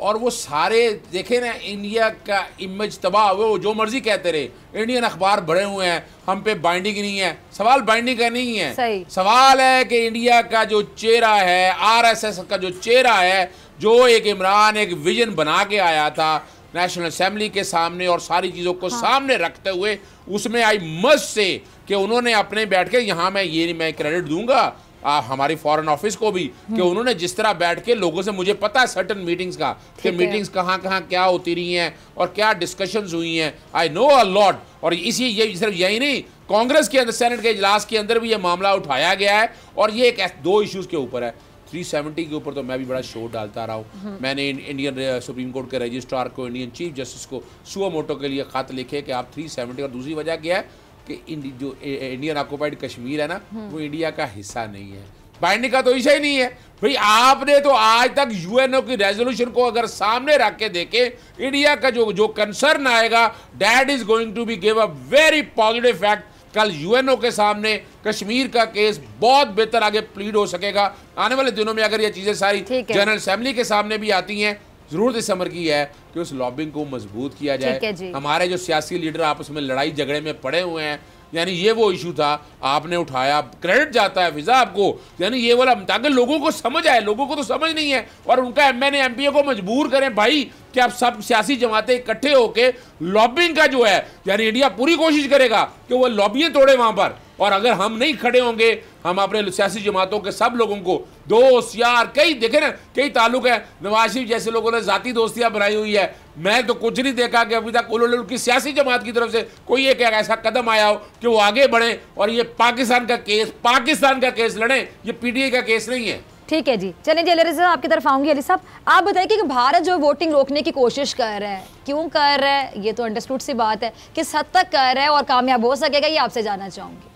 और वो सारे देखे ना, इंडिया का इमेज तबाह हुआ, वो जो मर्जी कहते रहे, इंडियन अखबार भरे हुए हैं, हम पे बाइंडिंग नहीं है। सवाल बाइंडिंग का नहीं है, सवाल है कि इंडिया का जो चेहरा है, RSS का जो चेहरा है, जो एक इमरान एक विजन बना के आया था नेशनल असेंबली के सामने और सारी चीज़ों को सामने रखते हुए, उसमें आई मस्ट से कि उन्होंने अपने बैठ के, यहाँ मैं क्रेडिट दूंगा हमारी फॉरेन ऑफिस को भी, कि उन्होंने जिस तरह बैठ के लोगों से, मुझे पता है सर्टन मीटिंग्स का कि मीटिंग्स कहाँ क्या होती रही हैं और क्या डिस्कशंस हुई हैं, आई नो अ लॉट। और ये सिर्फ यही नहीं, कांग्रेस के अंदर सेनेट के इजलास के अंदर भी ये मामला उठाया गया है और ये एक 2 इश्यूज के ऊपर है। 370 के ऊपर तो मैं भी बड़ा शोर डालता रहा हूँ। मैंने इंडियन सुप्रीम कोर्ट के रजिस्ट्रार को, इंडियन चीफ जस्टिस को सुओ मोटो के लिए खत लिखे कि आप 370, और दूसरी वजह क्या है कि जो इंडियन ऑक्युपाइड कश्मीर है ना, वो इंडिया का हिस्सा नहीं है, बाइंडिंग का तो इशू ही नहीं है। भाई आपने तो आज तक UNO की रेजोल्यूशन को अगर सामने रख के देखे, इंडिया का जो कंसर्न आएगा, that is going to be give a very positive fact कल यूएनओ के सामने कश्मीर का केस बहुत बेहतर आगे प्लीड हो सकेगा। आने वाले दिनों में अगर ये चीज़ें सारी जनरल असेंबली के सामने भी आती हैं, जरूरत इस अमर की है कि उस लॉबिंग को मजबूत किया जाए। हमारे जो सियासी लीडर आपस में लड़ाई झगड़े में पड़े हुए हैं, यानी ये वो इशू था आपने उठाया, क्रेडिट जाता है फिजा आपको, यानी ये वाला, ताकि लोगों को समझ आए। लोगों को तो समझ नहीं है, और उनका एमएनए एमपीए को मजबूर करें भाई कि आप सब सियासी जमातें इकट्ठे होके लॉबिंग का जो है, यानी इंडिया पूरी कोशिश करेगा कि वो लॉबियां तोड़े वहां पर। और अगर हम नहीं खड़े होंगे, हम अपने सियासी जमातों के सब लोगों को, दोस्त यार, कई देखे ना, कई ताल्लुक है, नवाज शरीफ जैसे लोगों ने जाती दोस्तियां बनाई हुई है। मैं तो कुछ नहीं देखा कि अभी तक उनकी सियासी जमात की तरफ से कोई एक ऐसा कदम आया हो कि वो आगे बढ़े और ये पाकिस्तान का केस लड़े। ये पीटीआई का केस नहीं है। ठीक है जी, चलें जी अली रज़ा आपकी तरफ आऊंगी। अली साहब, आप बताइए कि भारत जो वोटिंग रोकने की कोशिश कर रहा है, क्यों कर रहा है? ये तो अंडरस्टूड सी बात है, किस हद तक कर रहा है और कामयाब हो सकेगा, ये आपसे जानना चाहूँगी।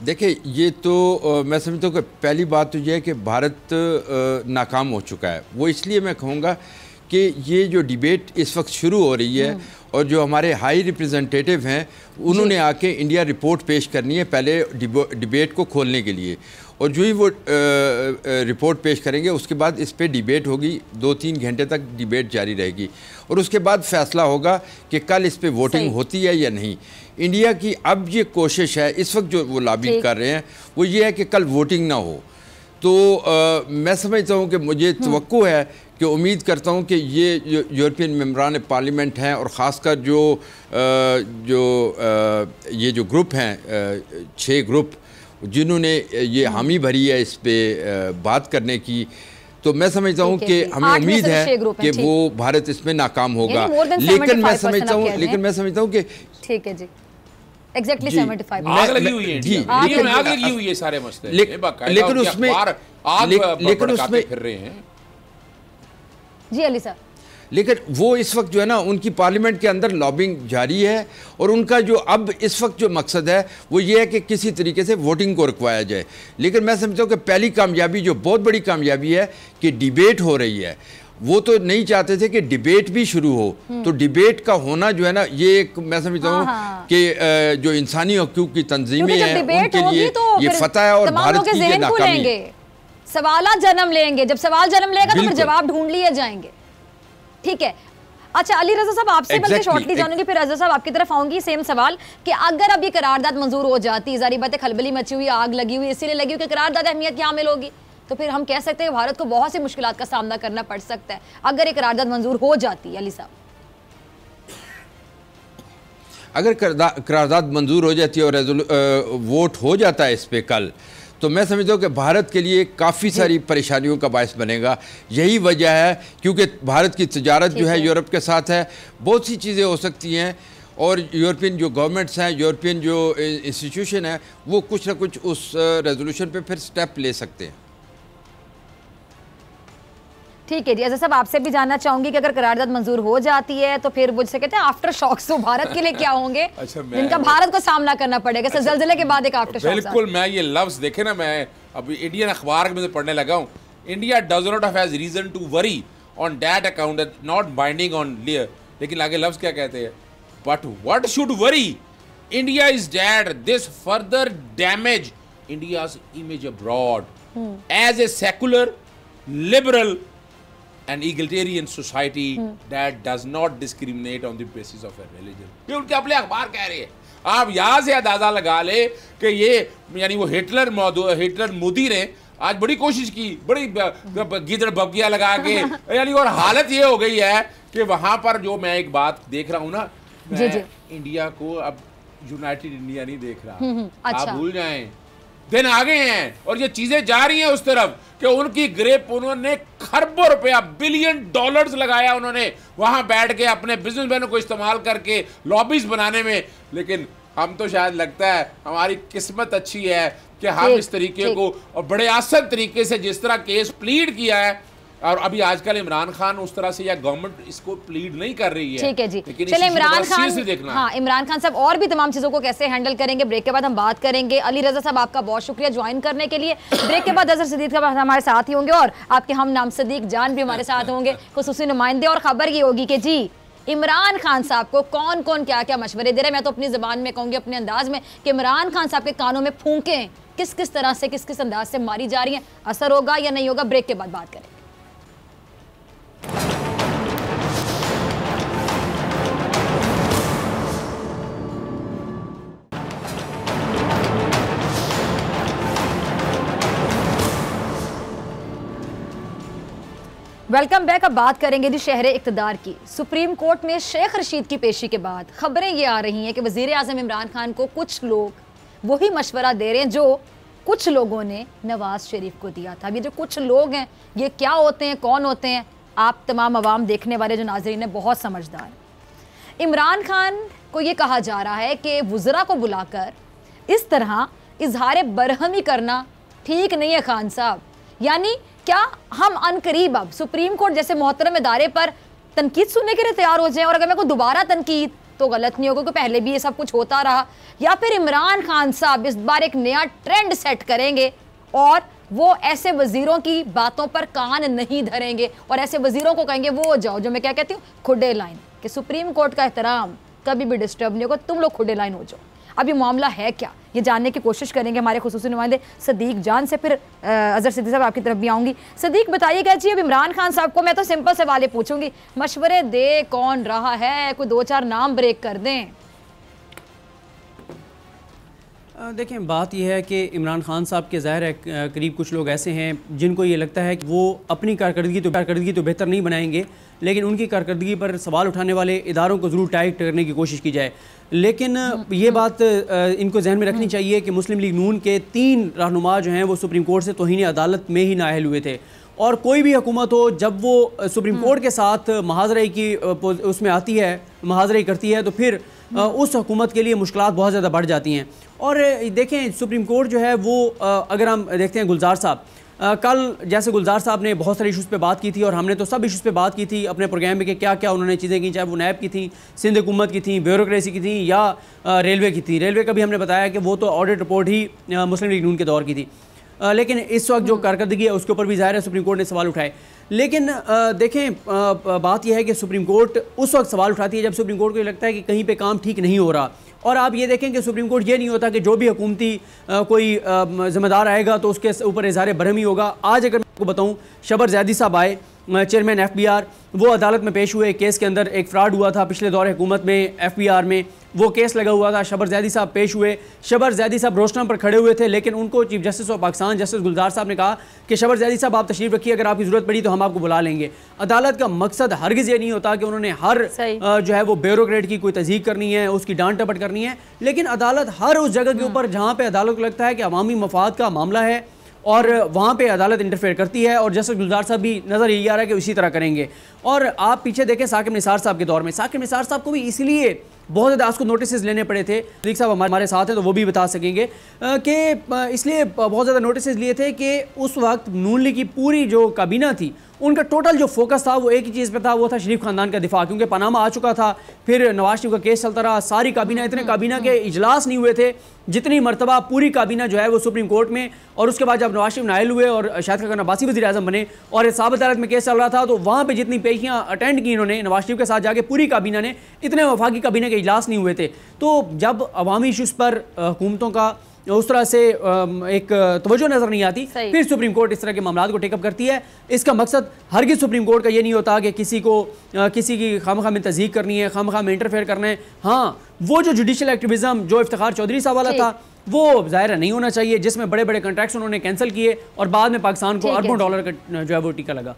देखिए, ये तो मैं समझता हूँ कि पहली बात तो ये है कि भारत नाकाम हो चुका है। वो इसलिए मैं कहूँगा कि ये जो डिबेट इस वक्त शुरू हो रही है और जो हमारे हाई रिप्रेजेंटेटिव हैं, उन्होंने आके इंडिया रिपोर्ट पेश करनी है पहले डिबेट को खोलने के लिए, और जो ही वो रिपोर्ट पेश करेंगे उसके बाद इस पे डिबेट होगी, 2-3 घंटे तक डिबेट जारी रहेगी, और उसके बाद फैसला होगा कि कल इस पे वोटिंग होती है या नहीं। इंडिया की अब ये कोशिश है, इस वक्त जो वो लॉबिंग कर रहे हैं, वो ये है कि कल वोटिंग ना हो। तो मैं समझता हूँ कि मुझे तवक्को है कि उम्मीद करता हूँ कि ये यूरोपियन मेंबरान पार्लियामेंट हैं, और ख़ासकर ये जो ग्रुप हैं, 6 ग्रुप जिन्होंने ये हामी भरी है इस पे बात करने की, तो मैं समझता हूँ कि हमें उम्मीद है कि वो भारत इसमें नाकाम होगा। लेकिन मैं समझता हूँ कि ठीक है जी, एग्जैक्टली 75 आग लगी हुई है जी, आग लगी हुई है सारे मसले, लेकिन उसमें फिर रहे हैं जी अली साहब। लेकिन वो इस वक्त जो है ना, उनकी पार्लियामेंट के अंदर लॉबिंग जारी है, और उनका जो अब इस वक्त जो मकसद है वो ये है कि किसी तरीके से वोटिंग को रुकवाया जाए। लेकिन मैं समझता हूँ कि पहली कामयाबी, जो बहुत बड़ी कामयाबी है कि डिबेट हो रही है। वो तो नहीं चाहते थे कि डिबेट भी शुरू हो, तो डिबेट का होना जो है ना, ये एक मैं समझता हूँ कि जो इंसानी हकूक़ की तंजीमें हैं उनके लिए ये फतह है, और भारत की ये नाकामी है। सवाल जन्म लेंगे, जब सवाल जन्म लेगा तो फिर जवाब ढूंढ लिए जाएंगे। ठीक है, अच्छा अली रज़ा साहब आपसे बल्कि शॉर्टली जानूंगी, फिर रज़ा साहब आपकी तरफ आऊंगी। सेम सवाल कि अगर अब ये करारदाद मंजूर हो जाती, जारी बात है खलबली मची हुई, आग लगी हुई, इसीलिए लगी हुई कि करारदाद अहमियत क्या मिल होगी, तो फिर हम कह सकते हैं भारत को बहुत सी मुश्किलात का सामना करना पड़ सकता है अगर ये करारदाद मंजूर हो जाती। अली साहब, अगर करारदाद मंजूर हो जाती है और वोट हो जाता है इस पे कल, तो मैं समझता हूँ कि भारत के लिए काफ़ी सारी परेशानियों का बायस बनेगा। यही वजह है क्योंकि भारत की तजारत जो है यूरोप के साथ है, बहुत सी चीज़ें हो सकती हैं, और यूरोपियन जो गवर्नमेंट्स हैं, यूरोपियन जो इंस्टीट्यूशन है, वो कुछ ना कुछ उस रेजोल्यूशन पे फिर स्टेप ले सकते हैं। ठीक है जी, साहब आपसे भी जानना चाहूंगी कि अगर करारदाद मंजूर हो जाती है तो फिर वो जिसे कहते हैं आफ्टर शॉक्स तो भारत के लिए क्या होंगे जिनका भारत को सामना करना पड़ेगा ज़लज़ले के बाद एक आफ्टर शॉक्स। बिल्कुल, मैं ये लफ्ज़ देखे ना, मैं अभी इंडियन अखबार में पढ़ने लगा हूँ, India does not have reason to worry on that account, not binding on layer, लेकिन आगे लफ्ज़ क्या कहते हैं, but what should worry India is dead, this further damage India's image abroad as a secular liberal an egalitarian society that does not discriminate on the basis of a religion। ये उनके अपने अखबार कह रहे हैं। आप यहाँ से अंदाजा लगा ले कि ये यानी वो हिटलर मोदी ने आज बड़ी कोशिश की, बड़ी गिदड़ बगिया लगा के यानी, और हालत ये हो गई है कि वहां पर जो मैं एक बात देख रहा हूँ ना, मैं इंडिया को अब यूनाइटेड इंडिया नहीं देख रहा। आप भूल जाएं, दिन आ गए हैं और ये चीजें जा रही हैं उस तरफ कि उनकी ग्रेप, उन्होंने खरबों रुपया, $बिलियन लगाया उन्होंने वहां बैठ के अपने बिजनेसमैनों को इस्तेमाल करके लॉबीज बनाने में। लेकिन हम तो शायद लगता है हमारी किस्मत अच्छी है कि हम इस तरीके को और बड़े आसान तरीके से जिस तरह केस प्लीड किया है, और अभी आजकल इमरान खान उस तरह से या गवर्नमेंट इसको प्लीड नहीं कर रही है। ठीक है जी, चलिए इमरान खान, हाँ इमरान खान साहब और भी तमाम चीजों को कैसे हैंडल करेंगे, ब्रेक के बाद हम बात करेंगे। अली रज़ा साहब आपका बहुत शुक्रिया ज्वाइन करने के लिए। ब्रेक के बाद अजहर सिद्दीक साहब हमारे साथ ही होंगे और आपके हम नाम सदीक जान भी हमारे साथ होंगे, खुसूसी नुमाइंदे। और खबर ये होगी कि जी इमरान खान साहब को कौन कौन क्या क्या मशवरे दे रहे हैं। मैं तो अपनी ज़बान में कहूँगी, अपने अंदाज में, कि इमरान खान साहब के कानों में फूंकें किस किस तरह से, किस किस अंदाज से मारी जा रही हैं, असर होगा या नहीं होगा, ब्रेक के बाद बात करें। Welcome back. अब बात करेंगे जी शहर इक़्तिदार की। सुप्रीम कोर्ट में शेख रशीद की पेशी के बाद खबरें ये आ रही हैं कि वज़ीर आज़म इमरान खान को कुछ लोग वही मशवरा दे रहे हैं जो कुछ लोगों ने नवाज शरीफ को दिया था। अभी जो कुछ लोग हैं ये क्या होते हैं, कौन होते हैं, आप तमाम अवाम देखने वाले जो नाज़रीन हैं बहुत समझदार हैं। इमरान खान को ये कहा जा रहा है कि वज़रा को बुलाकर इस तरह इजहार बरहमी करना ठीक नहीं है खान साहब। यानी क्या हम अनकरीब अब सुप्रीम कोर्ट जैसे मोहतरम इदारे पर तनकीद सुनने के लिए तैयार हो जाएं, और अगर मैं को दोबारा तनकीद तो गलत नहीं होगा क्योंकि पहले भी ये सब कुछ होता रहा, या फिर इमरान खान साहब इस बार एक नया ट्रेंड सेट करेंगे और वो ऐसे वजीरों की बातों पर कान नहीं धरेंगे और ऐसे वजीरों को कहेंगे वो जाओ, जो मैं क्या कहती हूँ, खुडे लाइन, कि सुप्रीम कोर्ट का एहतराम कभी भी डिस्टर्ब नहीं होगा, तुम लोग खुडे लाइन हो जाओ। अभी मामला है क्या, ये जानने की कोशिश करेंगे हमारे खुसूसी नुमाइंदे सदीक जान से। फिर अजहर सिद्दीकी साहब आपकी तरफ भी आऊँगी। सदीक बताइएगा जी, अब इमरान खान साहब को मैं तो सिंपल सवाल पूछूंगी, मशवरे दे कौन रहा है, कोई दो चार नाम ब्रेक कर दें। देखें, बात यह है कि इमरान खान साहब के ज़ाहिर है करीब कुछ लोग ऐसे हैं जिनको ये लगता है कि वो अपनी कारकर्दगी तो बेहतर नहीं बनाएंगे, लेकिन उनकी कारकर्दगी पर सवाल उठाने वाले इदारों को ज़रूर टाइट करने की कोशिश की जाए। लेकिन ये बात इनको जहन में रखनी चाहिए कि मुस्लिम लीग नून के 3 रहनुमा जो हैं वो सुप्रीम कोर्ट से तौहीन अदालत में ही नाअहल हुए थे, और कोई भी हुकूमत हो जब वो सुप्रीम कोर्ट के साथ महाजरे की उसमें आती है, महाजरे करती है, तो फिर उस हुकूमत के लिए मुश्किलात बहुत ज़्यादा बढ़ जाती हैं। और देखें, सुप्रीम कोर्ट जो है वो अगर हम देखते हैं गुलजार साहब, कल जैसे गुलजार साहब ने बहुत सारे इशूज़ पे बात की थी और हमने तो सब इशूज़ पे बात की थी अपने प्रोग्राम में कि क्या क्या उन्होंने चीज़ें की, चाहे वो नैब की थी, सिंध हुकूमत की थी, ब्यूरोक्रेसी की थी, या रेलवे की थी। रेलवे का भी हमने बताया कि वो तो ऑडिट रिपोर्ट ही मुस्लिम लीग नून के दौर की थी, लेकिन इस वक्त जो कारकर्दगी है उसके ऊपर भी ज़ाहिर है सुप्रीम कोर्ट ने सवाल उठाए। लेकिन देखें, बात यह है कि सुप्रीम कोर्ट उस वक्त सवाल उठाती है जब सुप्रीम कोर्ट को लगता है कि कहीं पे काम ठीक नहीं हो रहा। और आप ये देखें कि सुप्रीम कोर्ट ये नहीं होता कि जो भी हुकूमती कोई ज़िम्मेदार आएगा तो उसके ऊपर इज़हार बरहमी होगा। आज अगर मैं आपको बताऊँ, शबर ज़ैदी साहब आए, चेयरमैन FBR, वो अदालत में पेश हुए। केस के अंदर एक फ्रॉड हुआ था पिछले दौर हुकूमत में, FBR में वो केस लगा हुआ था। शबर ज़ैदी साहब पेश हुए, शबर ज़ैदी साहब रोस्टरम पर खड़े हुए थे, लेकिन उनको chief justice of Pakistan justice Gulzar साहब ने कहा कि शबर ज़ैदी साहब आप तशरीफ़ रखिए, अगर आपकी ज़रूरत पड़ी तो हम आपको बुला लेंगे। अदालत का मकसद हरगिज़ ये नहीं होता कि उन्होंने हर जो है वो ब्यूरोक्रेट की कोई तज़हीक करनी है, उसकी डांट टपट करनी है, लेकिन अदालत हर उस जगह के ऊपर जहाँ पर अदालत को लगता है कि अवामी मफाद का मामला है और वहाँ पे अदालत इंटरफेयर करती है, और जस्टिस गुलजार साहब भी नज़र यही आ रहा है कि इसी तरह करेंगे। और आप पीछे देखें साकिब निसार साहब के दौर में, साकिब निसार साहब को भी इसलिए बहुत ज़्यादा उसको नोटिस लेने पड़े थे, सदीक साहब हमारे साथ हैं तो वो भी बता सकेंगे कि इसलिए बहुत ज़्यादा नोटिस लिए थे कि उस वक्त नून लीग की पूरी जो काबीना थी उनका टोटल जो फोकस था वो एक ही चीज़ पे था, वो था शरीफ खानदान का दिफा, क्योंकि पनामा आ चुका था, फिर नवाज शरीफ का केस चलता रहा, सारी काबीना, इतने काबीना के इजलास नहीं हुए थे जितनी मरतबा पूरी काबीना जो है वो सुप्रीम कोर्ट में, और उसके बाद जब नवाज शरीफ नायल हुए और शाहिद खान अब्बासी वज़ीर आज़म बने और हिसाब अदालत में केस चल रहा था, तो वहाँ पर जितनी पेशियाँ अटेंड की इन्होंने नवाज शरीफ के साथ जाके पूरी काबीना ने, इतने वफाकी काबीना के इजलास नहीं हुए थे। तो जब अवामी इशूज़ पर हुकूमतों का उस तरह से एक तवज्जो नज़र नहीं आती, फिर सुप्रीम कोर्ट इस तरह के मामलों को टेकअप करती है। इसका मकसद हरगिज़ सुप्रीम कोर्ट का ये नहीं होता कि किसी की खामखा में तज़हीक करनी है, खामखा में इंटरफेयर करना है। हाँ, वो जो जुडिशल एक्टिविज़म जो इफ्तिखार चौधरी साहब वाला था वो ज़ाहिर नहीं होना चाहिए, जिसमें बड़े बड़े कॉन्ट्रैक्ट्स उन्होंने कैंसिल किए और बाद में पाकिस्तान को अरबों डॉलर का जो है वो टीका लगा।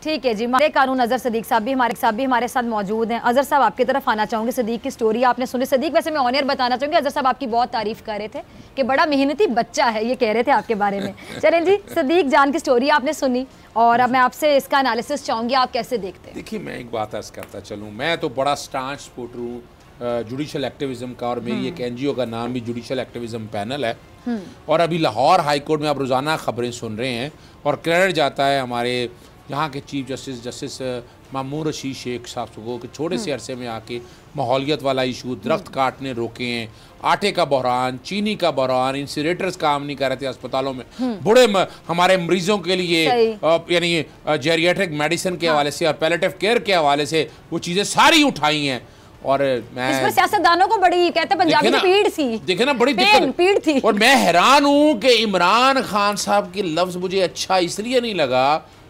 ठीक है जी, हमारे कानून अजहर सदीक साहब भी हमारे साथ मौजूद हैं। अजहर साहब आपकी तरफ आना चाहूँगी, सदीक की स्टोरी आपने सुनी। सदीक, वैसे मैं ऑन एयर बताना चाहूँगी, अजहर साहब आपकी बहुत तारीफ कर रहे थे कि बड़ा मेहनती बच्चा है, ये कह रहे थे आपके बारे में। चलें जी, सदीक जान की स्टोरी आपने सुनी और अब मैं आपसे इसका एनालिसिस चाहूँगी, आप कैसे देखते हैं? देखिए, मैं एक बात अर्ज करता चलूँ, मैं तो बड़ा स्टांच सपोर्टर हूँ जुडिशल एक्टिविज़म का, और मेरी एक NGO का नाम भी जुडिशल एक्टिविज़म पैनल है, और अभी लाहौर हाई कोर्ट में आप रोज़ाना खबरें सुन रहे हैं, और क्रेडिट जाता है हमारे यहाँ के चीफ जस्टिस मामूर रशीद शेख साहब को कि छोटे से अरसे में आके माहौलियत वाला इशू, दरख्त काटने रोके हैं, आटे का बहरान, चीनी का बहरान, इंसिनरेटर्स काम नहीं कर रहे थे अस्पतालों में, बूढ़े हमारे मरीजों के लिए यानी जेरियाट्रिक मेडिसिन के हवाले से और पैलेटिव केयर के हवाले से वो चीज़ें सारी उठाई हैं। और मैं इसमें सियासतदानों को बड़ी कहते पंजाबी में पीड़ थी, देखे ना बड़ी पीड़ थी। और मैं हैरान हूं कि इमरान खान साहब के लफ्ज मुझे अच्छा इसलिए नहीं लगा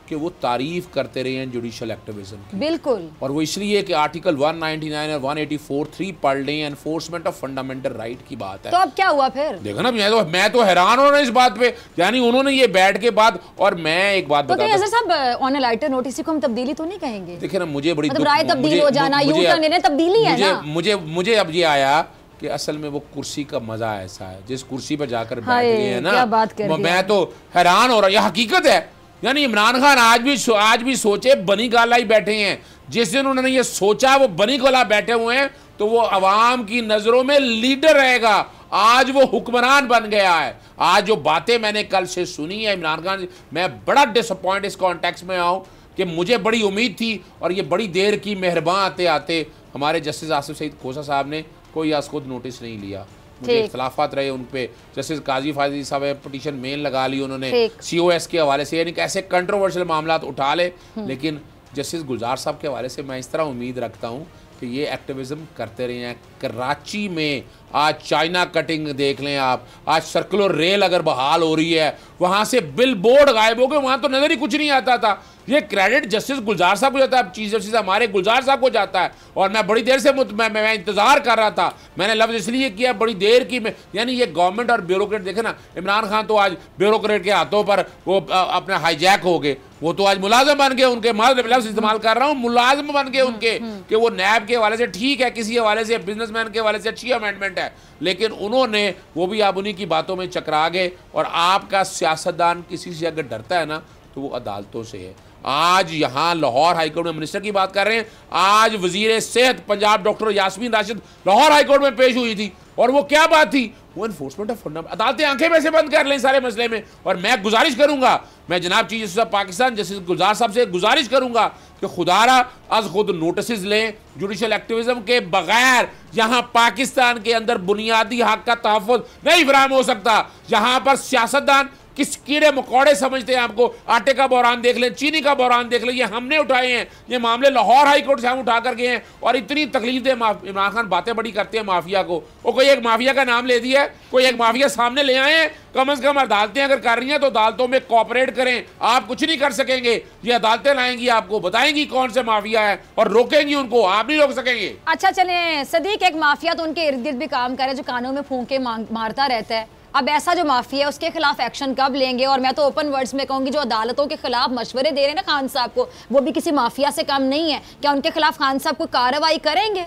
कि वो तारीफ करते रहे हैं जुडिशल एक्टिविज्म की, बिल्कुल, और वो इसलिए कि आर्टिकल 199 और 184(3) पढ़ लें, एनफोर्समेंट ऑफ फंडामेंटल राइट की बात है। तो अब क्या हुआ फिर? देखो ना, मैं तो हैरान हो रहा हूं इस बात पे, यानी उन्होंने ये बैठ के बात। और मैं एक बात बता दूं, साहब ऑन अ लाइटर नोट, इसी को हम तब्दीली तो नहीं कहेंगे? देखिए ना, मुझे बड़ी राय तब्दील हो जाना, यू टर्न लेने तब्दीली है ना। मुझे अब ये आया कि असल में वो कुर्सी का मजा ऐसा है, जिस कुर्सी पर जाकर बैठ गए हैं ना, मैं तो हैरान हो रहा, यह हकीकत है। यानी इमरान खान आज भी सोचे बनी गाला ही बैठे हैं। जिस दिन उन्होंने ये सोचा वो बनी गाला बैठे हुए हैं, तो वो अवाम की नजरों में लीडर रहेगा। आज वो हुक्मरान बन गया है। आज जो बातें मैंने कल से सुनी है इमरान खान, मैं बड़ा डिसअपॉइंट इस कॉन्टेक्स्ट में आऊँ कि मुझे बड़ी उम्मीद थी, और ये बड़ी देर की मेहरबान आते आते हमारे जस्टिस आसिफ सईद खोसा साहब ने कोई आज खुद नोटिस नहीं लिया। मुझे इख्तलाफात रहे उन पे, जस्टिस काजी फायजी साहब पिटीशन मेल लगा ली उन्होंने COS के हवाले से, यानी कैसे कंट्रोवर्शियल मामला उठा ले। लेकिन जस्टिस गुलजार साहब के हवाले से मैं इस तरह उम्मीद रखता हूँ कि ये एक्टिविज्म करते रहे हैं। कराची में आज चाइना कटिंग देख लें आप, आज सर्कुलर रेल अगर बहाल हो रही है, वहाँ से बिल बोर्ड गायब हो गए, वहाँ तो नज़र ही कुछ नहीं आता था। ये क्रेडिट जस्टिस गुलजार साहब को जाता है, चीफ जस्टिस हमारे गुलजार साहब को जाता है। और मैं बड़ी देर से मैं इंतजार कर रहा था, मैंने लफ्ज़ इसलिए किया बड़ी देर की, यानी ये गवर्नमेंट और ब्यूरोक्रेट देखे ना, इमरान खान तो आज ब्यूरोक्रेट के हाथों पर वो अपने हाईजैक हो गए, वो तो आज मुलाजिम बन गए उनके, लफ्ज़ इस्तेमाल कर रहा हूँ, मुलाजिम बन गए उनके, कि वो नैब के हवाले से ठीक है, किसी हवाले से बिजनेसमैन के हवाले से अच्छी अमेंडमेंट है, लेकिन उन्होंने वो भी आप उन्हीं की बातों में चकरा गए। और आपका सियासतदान किसी से अगर डरता है ना तो वो अदालतों से है। आज यहाँ लाहौर हाईकोर्ट में मिनिस्टर की बात कर रहे हैं, आज वजीर सेहत पंजाब डॉक्टर यास्मीन राशिद लाहौर हाईकोर्ट में पेश हुई थी, और वो क्या बात थी, वो एनफोर्समेंट ऑफ फंडामेंटल, अदालतें आंखें वैसे बंद कर लें सारे मसले में। और मैं गुजारिश करूंगा, मैं जनाब chief justice Pakistan justice Gulzar साहब से गुजारिश करूंगा कि खुदारा आज खुद नोटिस लें जुडिशल एक्टिविज्म के बगैर। यहाँ पाकिस्तान के अंदर बुनियादी हक का तहफ़्फ़ुज़ नहीं फराहम हो सकता। यहाँ पर सियासतदान किस कीड़े मकोड़े समझते हैं आपको, आटे का बहरान देख लें, चीनी का बहरान देख लें, ये हमने उठाए हैं, ये मामले लाहौर हाई कोर्ट से हम उठा कर गए हैं। और इतनी तकलीफ दे इमरान खान बातें बड़ी करते हैं माफिया को, वो कोई एक माफिया का नाम ले दिया है, कोई एक माफिया सामने ले आए हैं। कम से कम अदालतें अगर कर रही हैं तो अदालतों में कोऑपरेट करें। आप कुछ नहीं कर सकेंगे, ये अदालतें लाएंगी, आपको बताएंगी कौन से माफिया है और रोकेंगी उनको, आप नहीं रोक सकेंगे। अच्छा चलें सदीक, एक माफिया तो उनके इर्द गिर्द भी काम करे जो कानों में फूंके मारता रहता है। अब ऐसा जो माफिया है उसके खिलाफ एक्शन कब लेंगे? और मैं तो ओपन वर्ड्स में कहूंगी जो अदालतों के खिलाफ मशवरे दे रहे हैं ना खान साहब को, वो भी किसी माफिया से कम नहीं है। क्या उनके खिलाफ खान साहब कोई कार्रवाई करेंगे?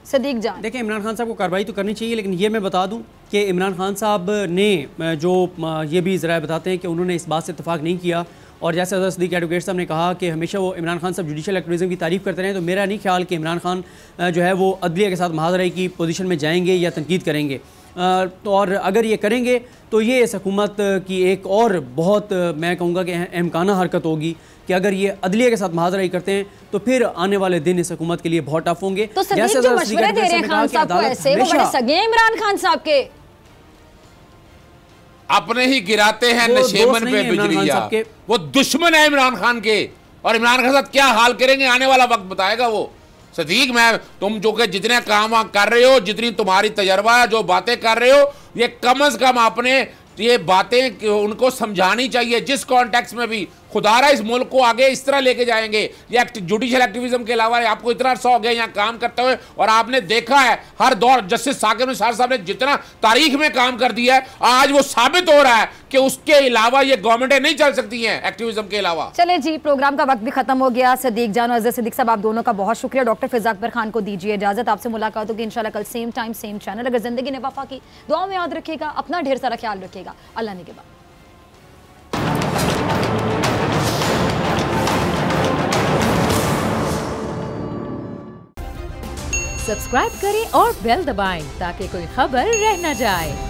सदीक जान, देखिए इमरान खान साहब को कार्रवाई तो करनी चाहिए, लेकिन ये मैं बता दूं कि इमरान खान साहब ने जो ये भी ज़रा बताते हैं कि उन्होंने इस बात से इत्तेफाक नहीं किया। और जैसे अजहर सिद्दीकी एडवोकेट साहब ने कहा कि हमेशा वो इमरान खान साहब जुडिशल एक्टिविज्म की तारीफ़ करते रहे, तो मेरा नहीं ख्याल कि इमरान खान जो है वो अदलिया के साथ मुहाज़रे की पोजीशन में जाएंगे या तनकीद करेंगे। तो और अगर ये करेंगे तो ये इस हुकूमत की एक और बहुत मैं कहूँगा कि अहमकाना हरकत होगी कि अगर ये अदलिया के साथ मुहाज़रा ही करते हैं तो फिर आने वाले दिन इस हुकूमत के लिए बहुत टफ होंगे। तो जैसे जो मशवरे दे रहे हैं खान साहब को, ऐसे वो बड़े सगे हैं इमरान खान साहब के, अपने ही गिराते हैं नशेमन पे बिजलियां। वो दुश्मन है इमरान खान के, और इमरान खान के साथ क्या हाल करेंगे आने वाला वक्त बताएगा वो। सदीक, मैं तुम जो कि जितने काम कर रहे हो, जितनी तुम्हारी तजर्बा है, जो बातें कर रहे हो, ये कम से कम आपने ये बातें उनको समझानी चाहिए। जिस कॉन्टेक्स्ट में भी खुदारा इस मुल्क को आगे इस तरह लेके जाएंगे, ये जुडिशल एक्टिविज्म के अलावा आपको इतना अर्सा हो गया यहाँ काम करते हुए, और आपने देखा है हर दौर जस्टिस साकिब निसार साहब ने जितना तारीख में काम कर दिया है, आज वो साबित हो रहा है कि उसके अलावा ये गवर्नमेंटें नहीं चल सकती हैं एक्टिविज्म के अलावा। चले जी, प्रोग्राम का वक्त भी खत्म हो गया। सदीक जान और अजहर सिद्दीक साहब, आप दोनों का बहुत शुक्रिया। डॉक्टर फिजा अकबर खान को दीजिए इजाजत, आपसे मुलाकात होगी इंशाल्लाह कल सेम टाइम सेम चैनल। अगर जिंदगी ने वफा की, दुआ में याद रखिएगा, अपना ढेर सारा ख्याल रखिएगा। अल्लाह ने के बाद सब्सक्राइब करें और बेल दबाएं ताकि कोई खबर रह न जाए।